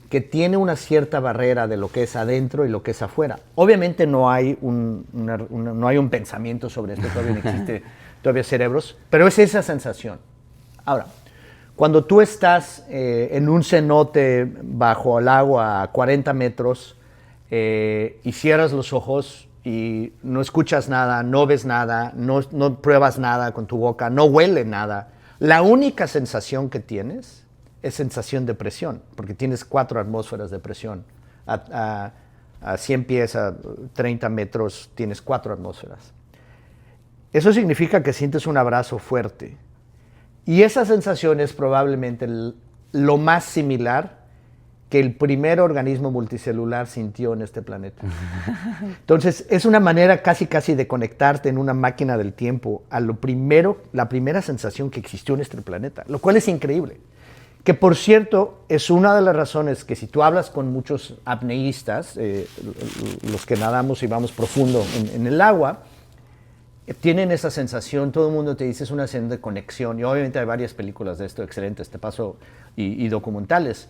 que tiene una cierta barrera de lo que es adentro y lo que es afuera. Obviamente no hay no hay un pensamiento sobre esto, todavía no existe todavía cerebros, pero es esa sensación. Ahora, cuando tú estás en un cenote bajo el agua a 40 metros y cierras los ojos y no escuchas nada, no ves nada, no pruebas nada con tu boca, no huele nada, la única sensación que tienes es sensación de presión, porque tienes 4 atmósferas de presión. A 100 pies, a 30 metros, tienes 4 atmósferas. Eso significa que sientes un abrazo fuerte. Y esa sensación es probablemente lo más similar que el primer organismo multicelular sintió en este planeta. Entonces, es una manera casi de conectarte en una máquina del tiempo a la primera sensación que existió en este planeta, lo cual es increíble. Que, por cierto, es una de las razones que si tú hablas con muchos apneístas, los que nadamos y vamos profundo en el agua, tienen esa sensación, todo el mundo te dice es una sensación de conexión, y obviamente hay varias películas de esto excelentes, te paso, y documentales.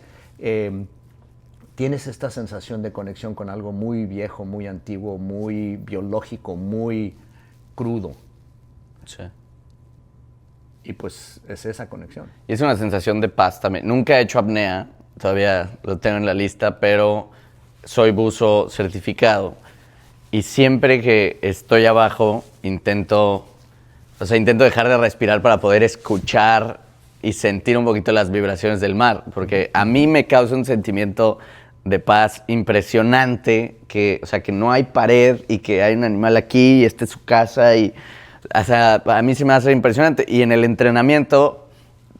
Tienes esta sensación de conexión con algo muy viejo, muy antiguo, muy biológico, muy crudo. Sí. Y pues es esa conexión. Y es una sensación de paz también. Nunca he hecho apnea, todavía lo tengo en la lista, pero soy buzo certificado. Y siempre que estoy abajo, intento dejar de respirar para poder escuchar y sentir un poquito las vibraciones del mar. Porque a mí me causa un sentimiento de paz impresionante, que no hay pared y que hay un animal aquí y esta es su casa y... O sea, a mí se me hace impresionante. Y en el entrenamiento,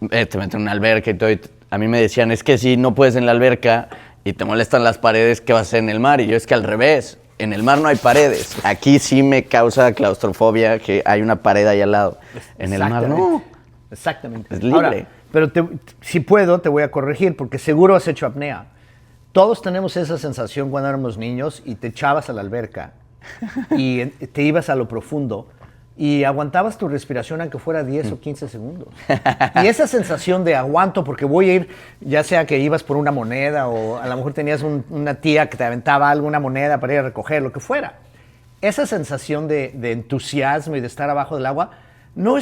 te meten en una alberca y todo. Y a mí me decían, es que si no puedes en la alberca y te molestan las paredes, ¿qué vas a hacer en el mar? Y yo, es que al revés, en el mar no hay paredes. Aquí sí me causa claustrofobia que hay una pared ahí al lado. En el mar no. Exactamente. Es libre. Ahora, pero si puedo, te voy a corregir, porque seguro has hecho apnea. Todos tenemos esa sensación cuando éramos niños y te echabas a la alberca. y te ibas a lo profundo y aguantabas tu respiración aunque fuera 10 o 15 segundos. Y esa sensación de aguanto porque voy a ir, ya sea que ibas por una moneda o a lo mejor tenías una tía que te aventaba alguna moneda para ir a recoger, lo que fuera. Esa sensación de entusiasmo y de estar abajo del agua, no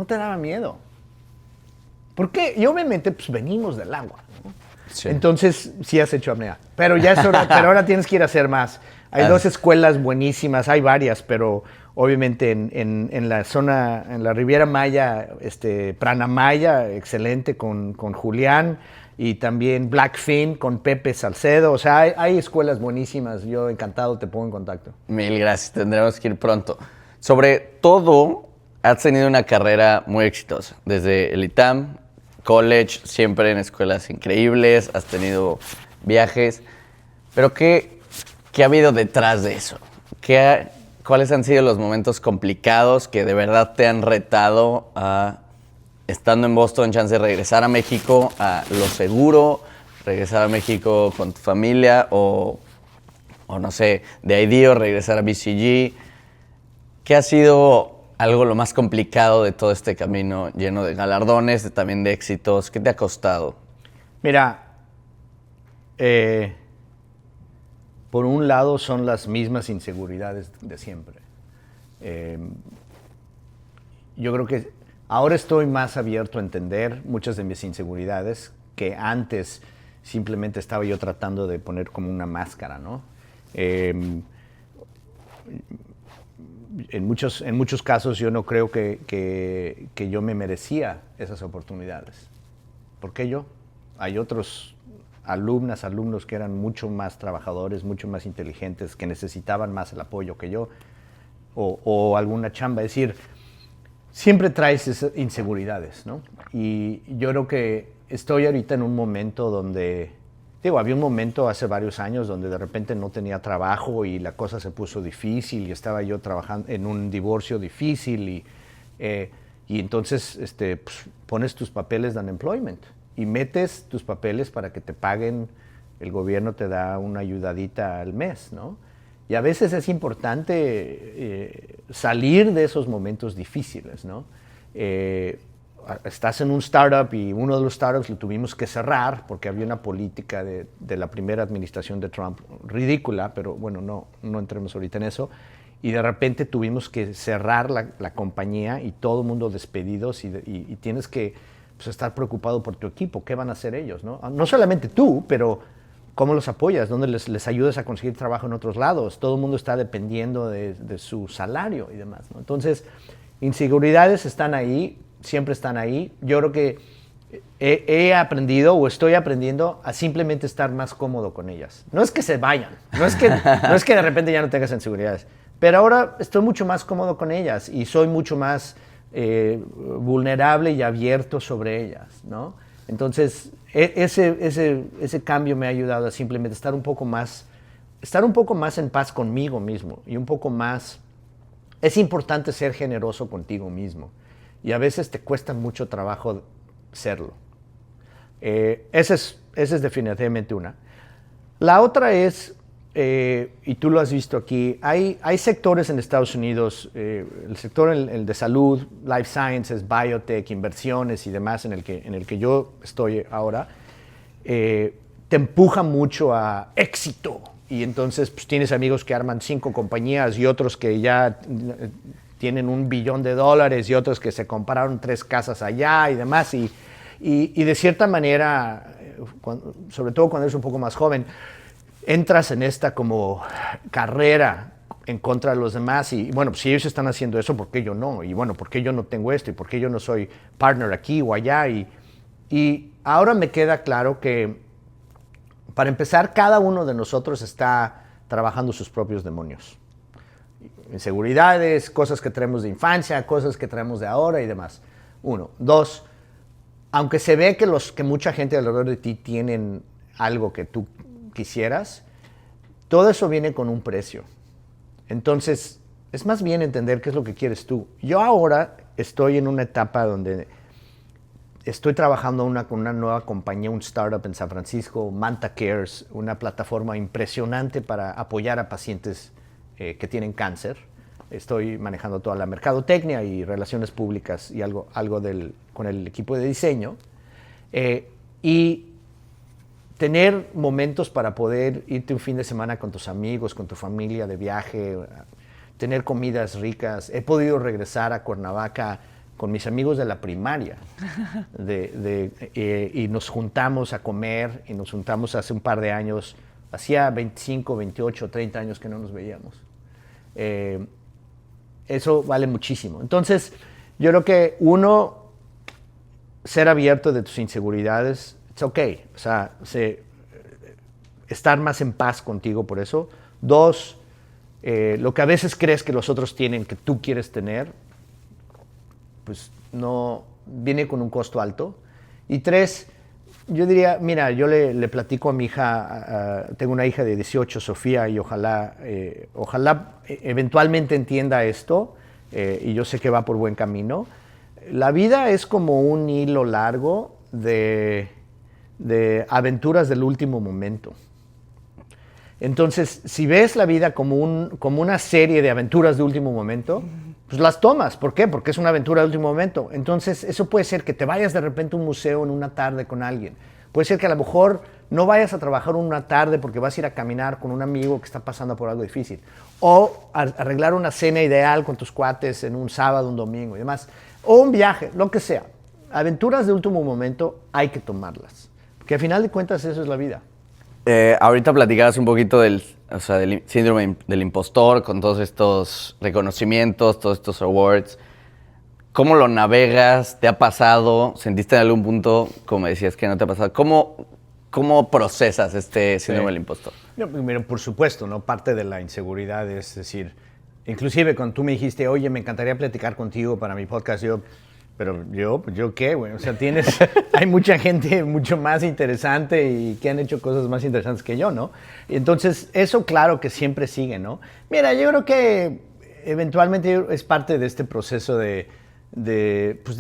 te daba miedo. Porque, y obviamente, pues venimos del agua, ¿no? Sí. Entonces, sí has hecho apnea. Pero ya es hora, pero ahora tienes que ir a hacer más. Hay 2 escuelas buenísimas, hay varias, pero obviamente en la zona, en la Riviera Maya, Prana Maya, excelente con Julián, y también Blackfin con Pepe Salcedo. O sea, hay escuelas buenísimas. Yo encantado te pongo en contacto. Mil gracias, tendremos que ir pronto. Sobre todo, has tenido una carrera muy exitosa. Desde el ITAM, college, siempre en escuelas increíbles, has tenido viajes. Pero ¿qué ha habido detrás de eso? ¿Cuáles han sido los momentos complicados que de verdad te han retado a, estando en Boston, chance de regresar a México a lo seguro, regresar a México con tu familia o no sé, de IDEO, regresar a BCG? ¿Qué ha sido algo lo más complicado de todo este camino lleno de galardones, también de éxitos? ¿Qué te ha costado? Mira, por un lado son las mismas inseguridades de siempre. Yo creo que ahora estoy más abierto a entender muchas de mis inseguridades que antes simplemente estaba yo tratando de poner como una máscara, ¿no? En muchos casos yo no creo que yo me merecía esas oportunidades. ¿Por qué yo? Hay otros alumnos que eran mucho más trabajadores, mucho más inteligentes, que necesitaban más el apoyo que yo, o alguna chamba. Es decir, siempre traes esas inseguridades, ¿no? Y yo creo que estoy ahorita en un momento donde, había un momento hace varios años donde de repente no tenía trabajo y la cosa se puso difícil y estaba yo trabajando en un divorcio difícil y entonces pues, pones tus papeles de unemployment y metes tus papeles para que te paguen, el gobierno te da una ayudadita al mes, ¿no? Y a veces es importante salir de esos momentos difíciles, ¿no? Estás en un startup y uno de los startups lo tuvimos que cerrar porque había una política de la primera administración de Trump ridícula, pero bueno, no entremos ahorita en eso. Y de repente tuvimos que cerrar la compañía y todo el mundo despedidos y tienes que pues, estar preocupado por tu equipo. ¿Qué van a hacer ellos? No solamente tú, pero ¿cómo los apoyas? ¿Dónde les ayudas a conseguir trabajo en otros lados? Todo el mundo está dependiendo de su salario y demás, ¿no? Entonces, inseguridades están ahí, siempre están ahí. Yo creo que he aprendido o estoy aprendiendo a simplemente estar más cómodo con ellas. No es que se vayan, no es que de repente ya no tengas inseguridades, pero ahora estoy mucho más cómodo con ellas y soy mucho más vulnerable y abierto sobre ellas, ¿no? Entonces, ese cambio me ha ayudado a simplemente estar un poco más en paz conmigo mismo y un poco más. Es importante ser generoso contigo mismo y a veces te cuesta mucho trabajo serlo. Esa es definitivamente una. La otra es, y tú lo has visto aquí, hay sectores en Estados Unidos, el sector el de salud, life sciences, biotech, inversiones y demás en el que yo estoy ahora, te empuja mucho a éxito. Y entonces pues, tienes amigos que arman 5 compañías y otros que ya tienen $1 billón y otros que se compraron 3 casas allá y demás. Y de cierta manera, sobre todo cuando eres un poco más joven, entras en esta como carrera en contra de los demás y bueno, pues si ellos están haciendo eso, ¿por qué yo no? Y bueno, ¿por qué yo no tengo esto? ¿Y por qué yo no soy partner aquí o allá? Y ahora me queda claro que, para empezar, cada uno de nosotros está trabajando sus propios demonios. Inseguridades, cosas que traemos de infancia, cosas que traemos de ahora y demás. 1. 2, aunque se ve que mucha gente alrededor de ti tienen algo que tú quisieras, todo eso viene con un precio. Entonces, es más bien entender qué es lo que quieres tú. Yo ahora estoy en una etapa donde estoy trabajando con una nueva compañía, un startup en San Francisco, Manta Cares, una plataforma impresionante para apoyar a pacientes que tienen cáncer. Estoy manejando toda la mercadotecnia y relaciones públicas y algo con el equipo de diseño. Y tener momentos para poder irte un fin de semana con tus amigos, con tu familia de viaje, tener comidas ricas. He podido regresar a Cuernavaca con mis amigos de la primaria y nos juntamos a comer y nos juntamos hace un par de años, hacía 25, 28, 30 años que no nos veíamos. Eso vale muchísimo. Entonces, yo creo que uno, ser abierto de tus inseguridades, it's okay. O sea, estar más en paz contigo por eso. Dos, lo que a veces crees que los otros tienen, que tú quieres tener, pues no, viene con un costo alto. Y tres, yo diría, mira, yo le platico a mi hija, tengo una hija de 18, Sofía, y ojalá eventualmente entienda esto, y yo sé que va por buen camino. La vida es como un hilo largo de aventuras del último momento. Entonces, si ves la vida como una serie de aventuras de último momento, pues las tomas. ¿Por qué? Porque es una aventura de último momento. Entonces, eso puede ser que te vayas de repente a un museo en una tarde con alguien. Puede ser que a lo mejor no vayas a trabajar una tarde porque vas a ir a caminar con un amigo que está pasando por algo difícil. O arreglar una cena ideal con tus cuates en un sábado, un domingo y demás. O un viaje, lo que sea. Aventuras de último momento hay que tomarlas. Porque al final de cuentas eso es la vida. Ahorita platicabas un poquito del síndrome del impostor, con todos estos reconocimientos, todos estos awards. ¿Cómo lo navegas? ¿Te ha pasado? ¿Sentiste en algún punto, como decías, que no te ha pasado? ¿Cómo procesas este síndrome del impostor? Mira, por supuesto, ¿no? Parte de la inseguridad es decir, inclusive cuando tú me dijiste, oye, me encantaría platicar contigo para mi podcast, pero yo qué, güey, o sea, hay mucha gente mucho más interesante y que han hecho cosas más interesantes que yo, ¿no? Y entonces, eso claro que siempre sigue, ¿no? Mira, yo creo que eventualmente es parte de este proceso de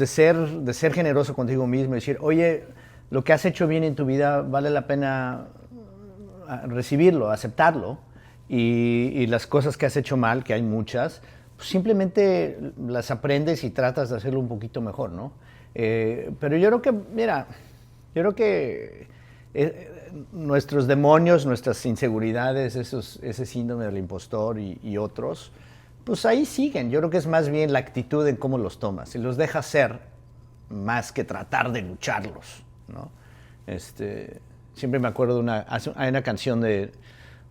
ser generoso contigo mismo y decir, oye, lo que has hecho bien en tu vida vale la pena recibirlo, aceptarlo, y las cosas que has hecho mal, que hay muchas, simplemente las aprendes y tratas de hacerlo un poquito mejor, ¿no? Pero yo creo que, mira, nuestros demonios, nuestras inseguridades, ese síndrome del impostor y otros, pues ahí siguen. Yo creo que es más bien la actitud en cómo los tomas. Si los dejas ser, más que tratar de lucharlos, ¿no? Siempre me acuerdo hay una canción de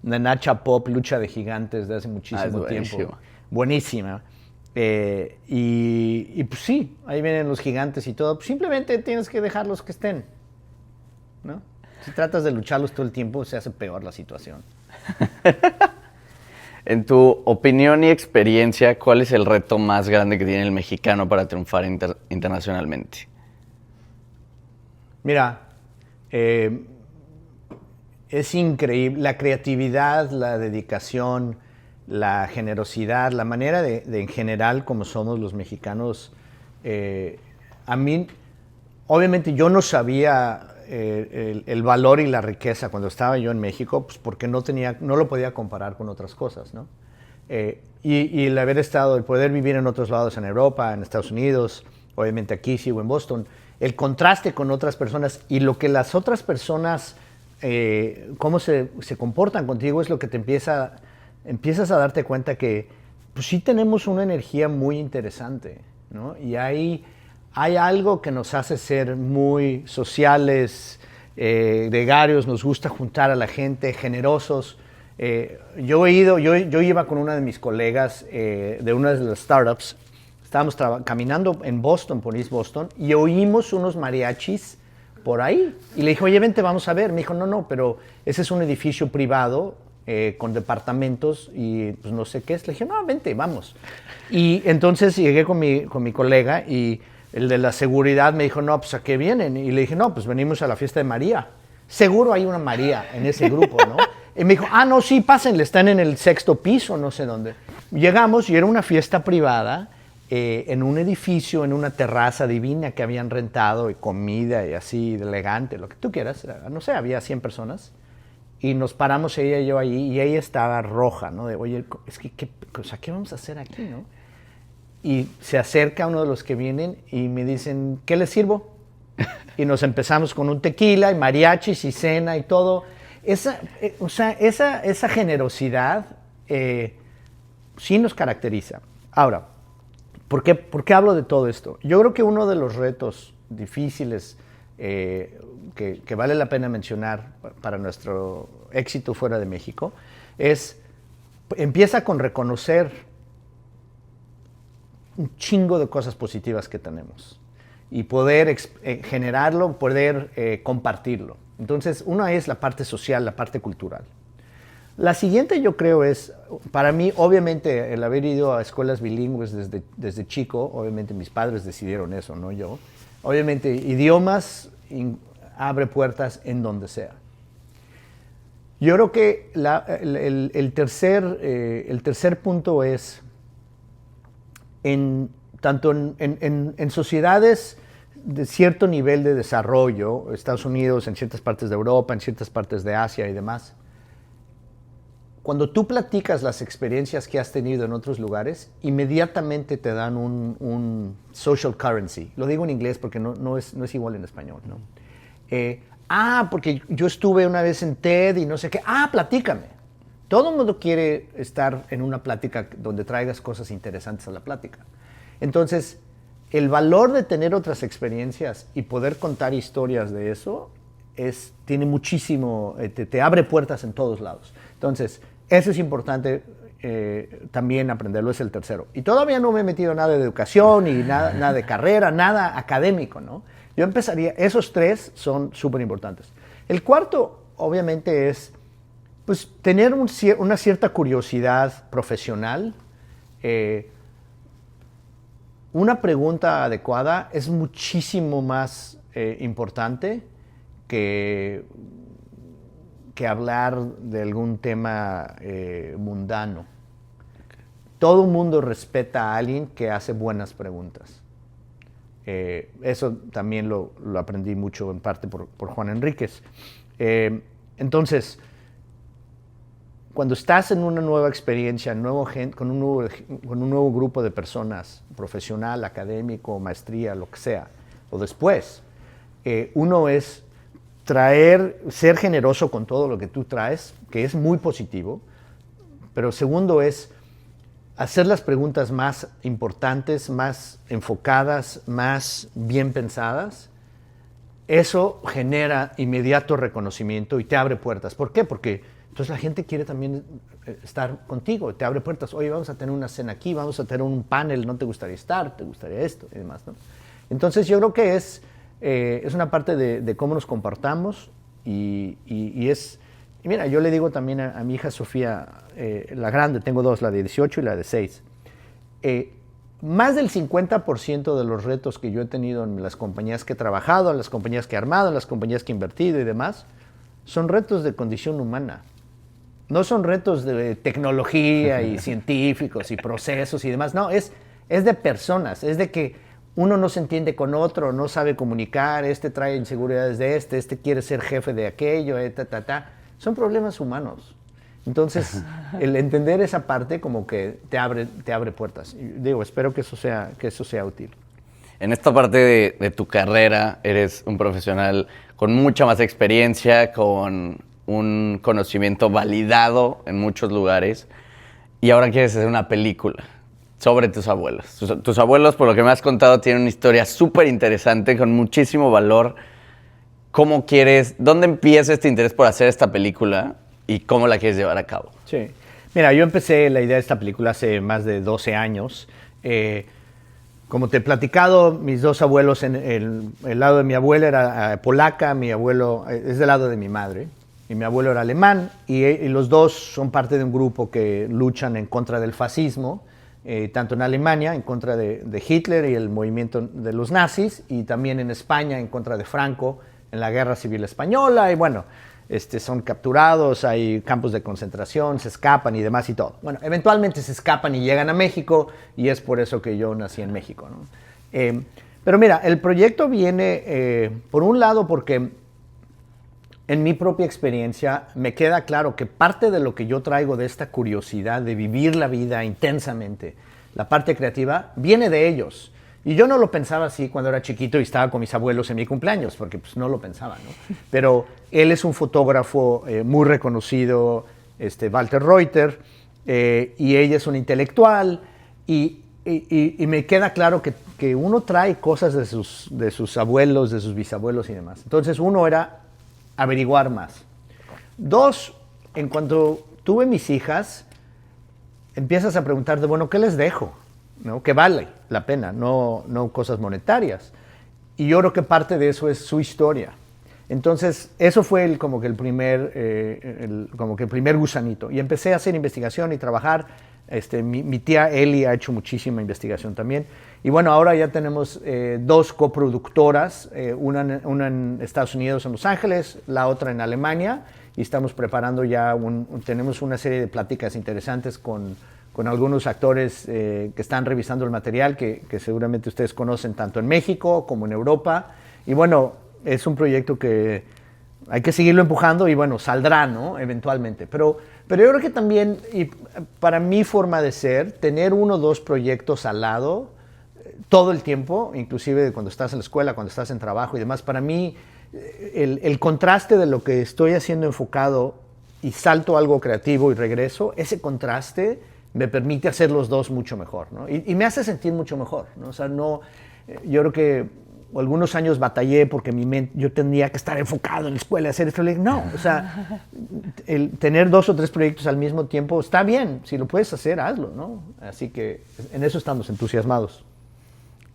Nacha Pop, Lucha de Gigantes, de hace muchísimo tiempo. Buenísima. Y pues sí, ahí vienen los gigantes y todo. Pues simplemente tienes que dejarlos que estén, ¿no? Si tratas de lucharlos todo el tiempo, se hace peor la situación. En tu opinión y experiencia, ¿cuál es el reto más grande que tiene el mexicano para triunfar internacionalmente? Mira, es increíble la creatividad, la dedicación, la generosidad, la manera de en general como somos los mexicanos. A mí, obviamente yo no sabía el valor y la riqueza cuando estaba yo en México, pues porque no lo podía comparar con otras cosas, ¿no? Y el haber estado, el poder vivir en otros lados, en Europa, en Estados Unidos, obviamente aquí sigo en Boston, el contraste con otras personas y lo que las otras personas, cómo se comportan contigo es lo que te empiezas a darte cuenta que pues sí tenemos una energía muy interesante, ¿no? Y hay algo que nos hace ser muy sociales, gregarios, nos gusta juntar a la gente, generosos. Yo iba con una de mis colegas de una de las startups, estábamos caminando en Boston, por East Boston, y oímos unos mariachis por ahí. Y le dije, oye, vente, vamos a ver. Me dijo, no, pero ese es un edificio privado con departamentos y pues no sé qué es. Le dije, no, vente, vamos. Y entonces llegué con mi colega y el de la seguridad me dijo, no, pues ¿a qué vienen? Y le dije, no, pues venimos a la fiesta de María. Seguro hay una María en ese grupo, ¿no? Y me dijo, no, sí, pásenle, están en el 6º piso, no sé dónde. Llegamos y era una fiesta privada en un edificio, en una terraza divina que habían rentado y comida y así, elegante, lo que tú quieras. No sé, había 100 personas. y nos paramos ella y yo ahí, y ella estaba roja, ¿no? De, oye, es que, ¿qué vamos a hacer aquí, no? Y se acerca uno de los que vienen y me dicen, ¿qué les sirvo? Y nos empezamos con un tequila y mariachis y cena y todo. Esa generosidad sí nos caracteriza. Ahora, ¿por qué hablo de todo esto? Yo creo que uno de los retos difíciles que vale la pena mencionar para nuestro éxito fuera de México empieza con reconocer un chingo de cosas positivas que tenemos y poder generarlo, poder compartirlo. Entonces, una es la parte social, la parte cultural. La siguiente, yo creo, es, para mí, obviamente, el haber ido a escuelas bilingües desde chico, obviamente mis padres decidieron eso, no yo. Obviamente, idiomas abre puertas en donde sea. Yo creo que el tercer punto es, tanto en sociedades de cierto nivel de desarrollo, Estados Unidos, en ciertas partes de Europa, en ciertas partes de Asia y demás, cuando tú platicas las experiencias que has tenido en otros lugares, inmediatamente te dan un social currency. Lo digo en inglés porque no es igual en español, ¿no? Porque yo estuve una vez en TED y no sé qué. Platícame. Todo el mundo quiere estar en una plática donde traigas cosas interesantes a la plática. Entonces, el valor de tener otras experiencias y poder contar historias de eso tiene muchísimo, te abre puertas en todos lados. Entonces, eso es importante también aprenderlo, es el tercero. Y todavía no me he metido nada de educación y nada de carrera, nada académico, ¿no? Yo empezaría, esos tres son súper importantes. El cuarto, obviamente, es pues, tener una cierta curiosidad profesional. Una pregunta adecuada es muchísimo más importante que hablar de algún tema mundano. Todo el mundo respeta a alguien que hace buenas preguntas. Eso también lo aprendí mucho en parte por Juan Enríquez. Entonces, cuando estás en una nueva experiencia, con un nuevo grupo de personas, profesional, académico, maestría, lo que sea, o después, uno es ser generoso con todo lo que tú traes, que es muy positivo, pero segundo es hacer las preguntas más importantes, más enfocadas, más bien pensadas. Eso genera inmediato reconocimiento y te abre puertas. ¿Por qué? Porque entonces la gente quiere también estar contigo, te abre puertas. Oye, vamos a tener una cena aquí, vamos a tener un panel, ¿no te gustaría estar? ¿Te gustaría esto? Y demás, ¿no? Entonces yo creo que es una parte de cómo nos comportamos y mira, yo le digo también a mi hija Sofía, la grande, tengo dos, la de 18 y la de 6. Más del 50% de los retos que yo he tenido en las compañías que he trabajado, en las compañías que he armado, en las compañías que he invertido y demás, son retos de condición humana. No son retos de tecnología y científicos y procesos y demás. No, es de personas, es de que uno no se entiende con otro, no sabe comunicar, trae inseguridades de este quiere ser jefe de aquello, Son problemas humanos. Entonces, el entender esa parte como que te abre puertas. Y digo, espero que eso sea útil. En esta parte de tu carrera eres un profesional con mucha más experiencia, con un conocimiento validado en muchos lugares, y ahora quieres hacer una película sobre tus abuelos. Tus abuelos, por lo que me has contado, tienen una historia súper interesante, con muchísimo valor. ¿Dónde empieza este interés por hacer esta película y cómo la quieres llevar a cabo? Sí. Mira, yo empecé la idea de esta película hace más de 12 años. Como te he platicado, mis dos abuelos, el lado de mi abuela era polaca, mi abuelo es del lado de mi madre, y mi abuelo era alemán, y los dos son parte de un grupo que luchan en contra del fascismo, tanto en Alemania, en contra de Hitler y el movimiento de los nazis, y también en España, en contra de Franco, en la Guerra Civil Española, y bueno, son capturados, hay campos de concentración, se escapan y demás y todo. Bueno, eventualmente se escapan y llegan a México, y es por eso que yo nací en México, ¿no? Pero mira, el proyecto viene, por un lado, porque en mi propia experiencia, me queda claro que parte de lo que yo traigo de esta curiosidad de vivir la vida intensamente, la parte creativa, viene de ellos. Y yo no lo pensaba así cuando era chiquito y estaba con mis abuelos en mi cumpleaños, porque pues no lo pensaba, ¿no? Pero él es un fotógrafo muy reconocido, Walter Reuter, y ella es una intelectual, y me queda claro que uno trae cosas de sus abuelos, de sus bisabuelos y demás. Entonces, uno era averiguar más. Dos, en cuanto tuve mis hijas, empiezas a preguntarte, bueno, ¿qué les dejo? ¿No? Que vale la pena, no cosas monetarias. Y yo creo que parte de eso es su historia. Entonces, eso fue como que el primer gusanito. Y empecé a hacer investigación y trabajar. Mi tía Eli ha hecho muchísima investigación también. Y bueno, ahora ya tenemos 2 coproductoras, una en Estados Unidos, en Los Ángeles, la otra en Alemania. Y estamos preparando ya, tenemos una serie de pláticas interesantes con algunos actores que están revisando el material que seguramente ustedes conocen tanto en México como en Europa. Y bueno, es un proyecto que hay que seguirlo empujando y bueno, saldrá, ¿no? Eventualmente. Pero yo creo que también, y para mi forma de ser, tener 1 o 2 proyectos al lado todo el tiempo, inclusive cuando estás en la escuela, cuando estás en trabajo y demás, para mí el contraste de lo que estoy haciendo enfocado y salto a algo creativo y regreso, ese contraste me permite hacer los 2 mucho mejor, ¿no? Y me hace sentir mucho mejor, ¿no? O sea, yo creo que algunos años batallé porque yo tenía que estar enfocado en la escuela, hacer esto. No, o sea, el tener 2 o 3 proyectos al mismo tiempo está bien. Si lo puedes hacer, hazlo, ¿no? Así que en eso estamos entusiasmados.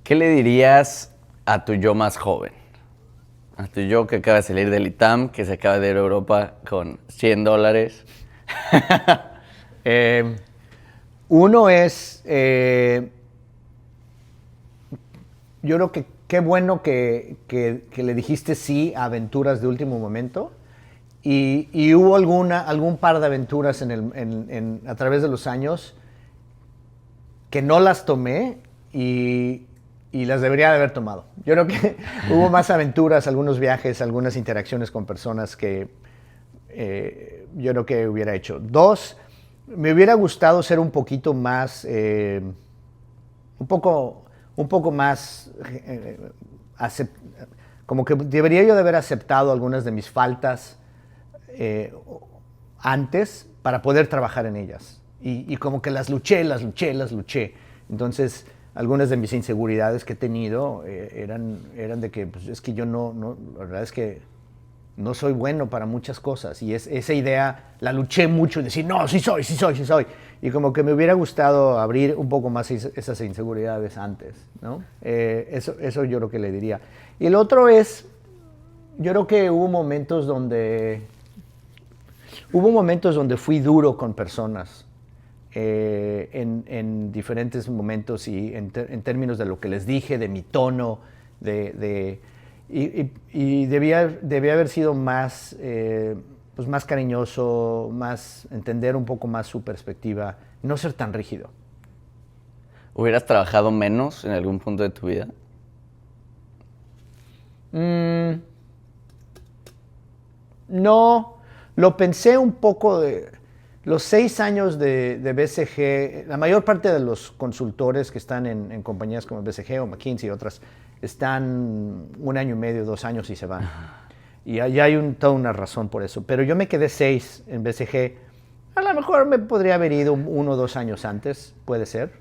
¿Qué le dirías a tu yo más joven? A tu yo que acaba de salir del ITAM, que se acaba de ir a Europa con $100. Uno es, yo creo que qué bueno que le dijiste sí a aventuras de último momento y hubo algún par de aventuras a través de los años que no las tomé y las debería de haber tomado. Yo creo que hubo más aventuras, algunos viajes, algunas interacciones con personas que yo creo que hubiera hecho. 2, me hubiera gustado ser un poquito más, un poco más, como que debería yo de haber aceptado algunas de mis faltas antes para poder trabajar en ellas. Y como que las luché. Entonces, algunas de mis inseguridades que he tenido eran de que, pues, es que yo la verdad es que no soy bueno para muchas cosas. Y esa idea la luché mucho y decir, no, sí soy. Y como que me hubiera gustado abrir un poco más esas inseguridades antes, ¿no? Eso yo creo que le diría. Y el otro es, yo creo que hubo momentos donde fui duro con personas. En diferentes momentos y en términos de lo que les dije, de mi tono, y debía haber sido más, pues más cariñoso, entender un poco más su perspectiva, no ser tan rígido. ¿Hubieras trabajado menos en algún punto de tu vida? No, lo pensé un poco los 6 años de BCG, la mayor parte de los consultores que están en compañías como BCG o McKinsey y otras, están 1 año y medio, 2 años y se van. Y allá hay toda una razón por eso. Pero yo me quedé 6 en BCG. A lo mejor me podría haber ido 1 o 2 años antes, puede ser.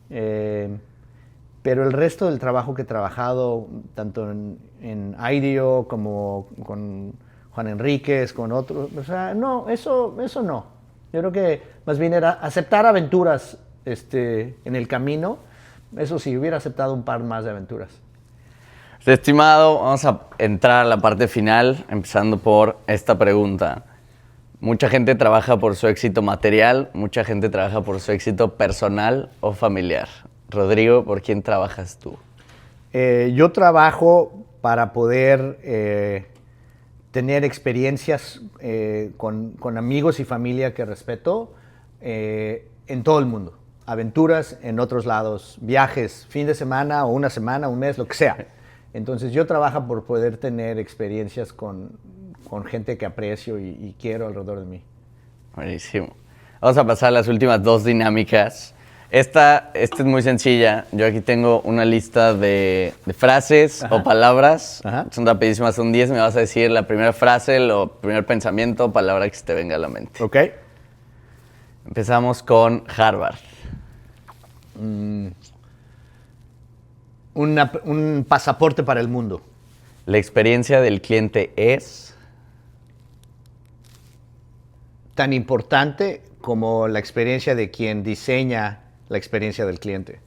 Pero el resto del trabajo que he trabajado, tanto en IDEO como con Juan Enríquez, con otros, o sea, no, eso no. Yo creo que más bien era aceptar aventuras en el camino. Eso sí, hubiera aceptado un par más de aventuras. Estimado, vamos a entrar a la parte final, empezando por esta pregunta. Mucha gente trabaja por su éxito material, mucha gente trabaja por su éxito personal o familiar. Rodrigo, ¿por quién trabajas tú? Yo trabajo para poder tener experiencias con amigos y familia que respeto en todo el mundo. Aventuras en otros lados, viajes, fin de semana o 1 semana, 1 mes, lo que sea. Entonces yo trabajo por poder tener experiencias con con gente que aprecio y quiero alrededor de mí. Buenísimo. Vamos a pasar a las últimas 2 dinámicas. Esta es muy sencilla. Yo aquí tengo una lista de frases o palabras. Ajá. Son rapidísimas, son 10. Me vas a decir la primera frase, el primer pensamiento o palabra que se te venga a la mente. ¿Ok? Empezamos con Harvard. Un pasaporte para el mundo. La experiencia del cliente es Tan importante como la experiencia de quien diseña la experiencia del cliente.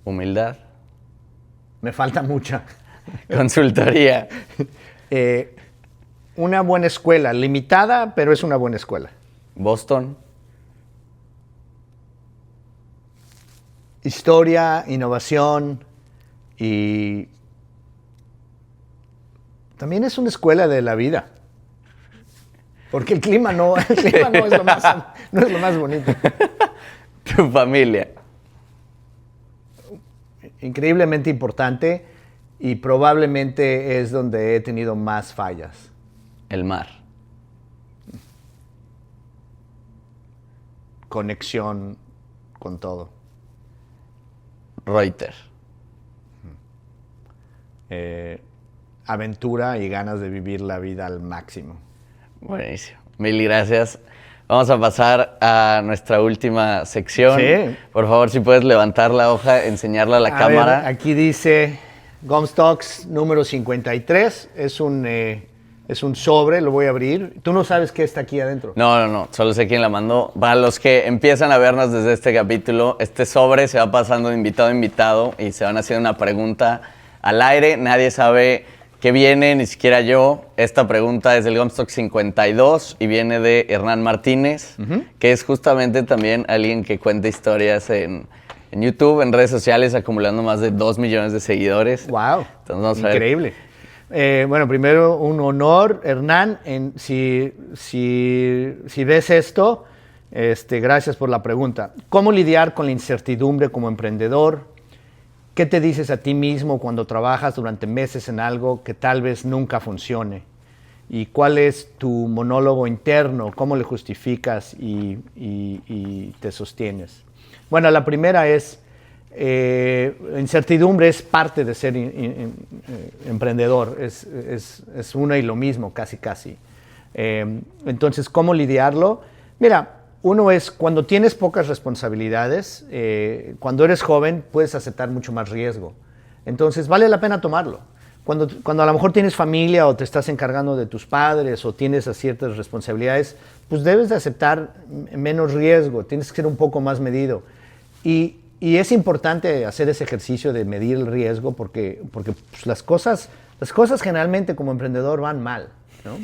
humildad. Me falta mucha. Consultoría. Una buena escuela, limitada, pero es una buena escuela. Boston. Historia, innovación y también es una escuela de la vida. Porque el clima no es lo más bonito. Tu familia. Increíblemente importante y probablemente es donde he tenido más fallas. El mar. Conexión con todo. Reuters. Aventura y ganas de vivir la vida al máximo. Buenísimo. Mil gracias. Vamos a pasar a nuestra última sección. Sí. Por favor, si puedes levantar la hoja, enseñarla a la cámara. Ver, aquí dice Gumstocks número 53. Es un sobre, lo voy a abrir. Tú no sabes qué está aquí adentro. No. Solo sé quién la mandó. Para los que empiezan a vernos desde este capítulo, este sobre se va pasando de invitado a invitado y se van haciendo una pregunta al aire. Nadie sabe qué viene, ni siquiera yo. Esta pregunta es del Gumstock 52 y viene de Hernán Martínez, que es justamente también alguien que cuenta historias en YouTube, en redes sociales, acumulando más de 2 millones de seguidores. ¡Wow! Entonces, vamos a ver. Increíble. Bueno, primero un honor, Hernán. Si ves esto, gracias por la pregunta. ¿Cómo lidiar con la incertidumbre como emprendedor? ¿Qué te dices a ti mismo cuando trabajas durante meses en algo que tal vez nunca funcione? ¿Y cuál es tu monólogo interno? ¿Cómo le justificas y te sostienes? Bueno, la primera es, incertidumbre es parte de ser emprendedor, es uno y lo mismo, casi. Entonces, ¿cómo lidiarlo? Mira, uno es cuando tienes pocas responsabilidades, cuando eres joven puedes aceptar mucho más riesgo. Entonces, vale la pena tomarlo. Cuando a lo mejor tienes familia o te estás encargando de tus padres o tienes ciertas responsabilidades, pues debes de aceptar menos riesgo, tienes que ser un poco más medido. Y es importante hacer ese ejercicio de medir el riesgo porque pues, las cosas generalmente como emprendedor van mal, ¿no?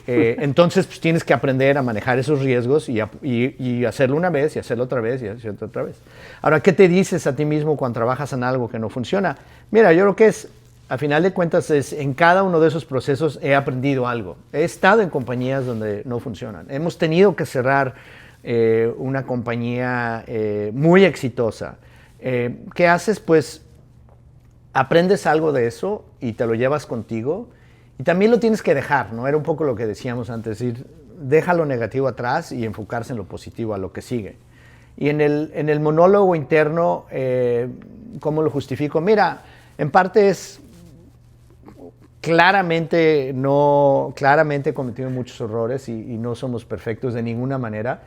Entonces pues, tienes que aprender a manejar esos riesgos y hacerlo una vez y hacerlo otra vez y hacerlo otra vez. Ahora, ¿qué te dices a ti mismo cuando trabajas en algo que no funciona? Mira, yo creo que a final de cuentas, en cada uno de esos procesos he aprendido algo. He estado en compañías donde no funcionan. Hemos tenido que cerrar una compañía muy exitosa. ¿Qué haces? Pues aprendes algo de eso y te lo llevas contigo. Y también lo tienes que dejar, ¿no? Era un poco lo que decíamos antes, decir, deja lo negativo atrás y enfocarse en lo positivo, a lo que sigue. Y en el monólogo interno, ¿cómo lo justifico? Mira, en parte es claramente he cometido muchos errores y no somos perfectos de ninguna manera.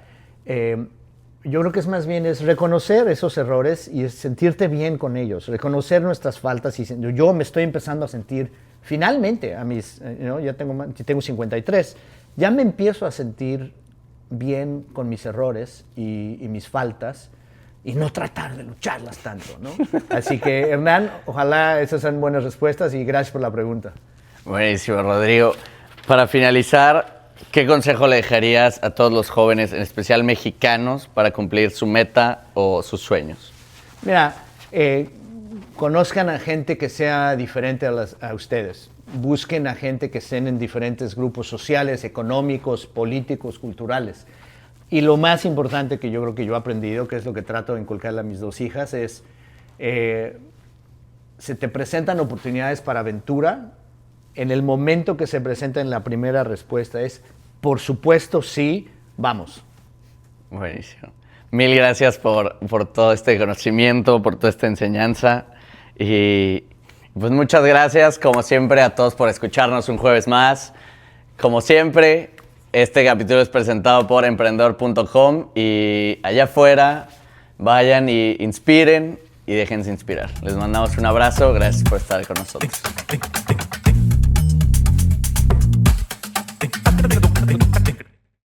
Yo creo que es más bien reconocer esos errores y sentirte bien con ellos, reconocer nuestras faltas. Y yo me estoy empezando a sentir, finalmente, ya tengo 53, ya me empiezo a sentir bien con mis errores y mis faltas y no tratar de lucharlas tanto, ¿no? Así que, Hernán, ojalá esas sean buenas respuestas y gracias por la pregunta. Buenísimo, Rodrigo. Para finalizar, ¿qué consejo le dejarías a todos los jóvenes, en especial mexicanos, para cumplir su meta o sus sueños? Mira, conozcan a gente que sea diferente a ustedes. Busquen a gente que estén en diferentes grupos sociales, económicos, políticos, culturales. Y lo más importante que yo creo que yo he aprendido, que es lo que trato de inculcarle a mis 2 hijas, es se te presentan oportunidades para aventura, en el momento que se presenta en la primera respuesta es, por supuesto, sí, vamos. Buenísimo. Mil gracias por todo este conocimiento, por toda esta enseñanza. Y pues muchas gracias, como siempre, a todos por escucharnos un jueves más. Como siempre, este capítulo es presentado por emprendedor.com y allá afuera vayan y inspiren y déjense inspirar. Les mandamos un abrazo, gracias por estar con nosotros.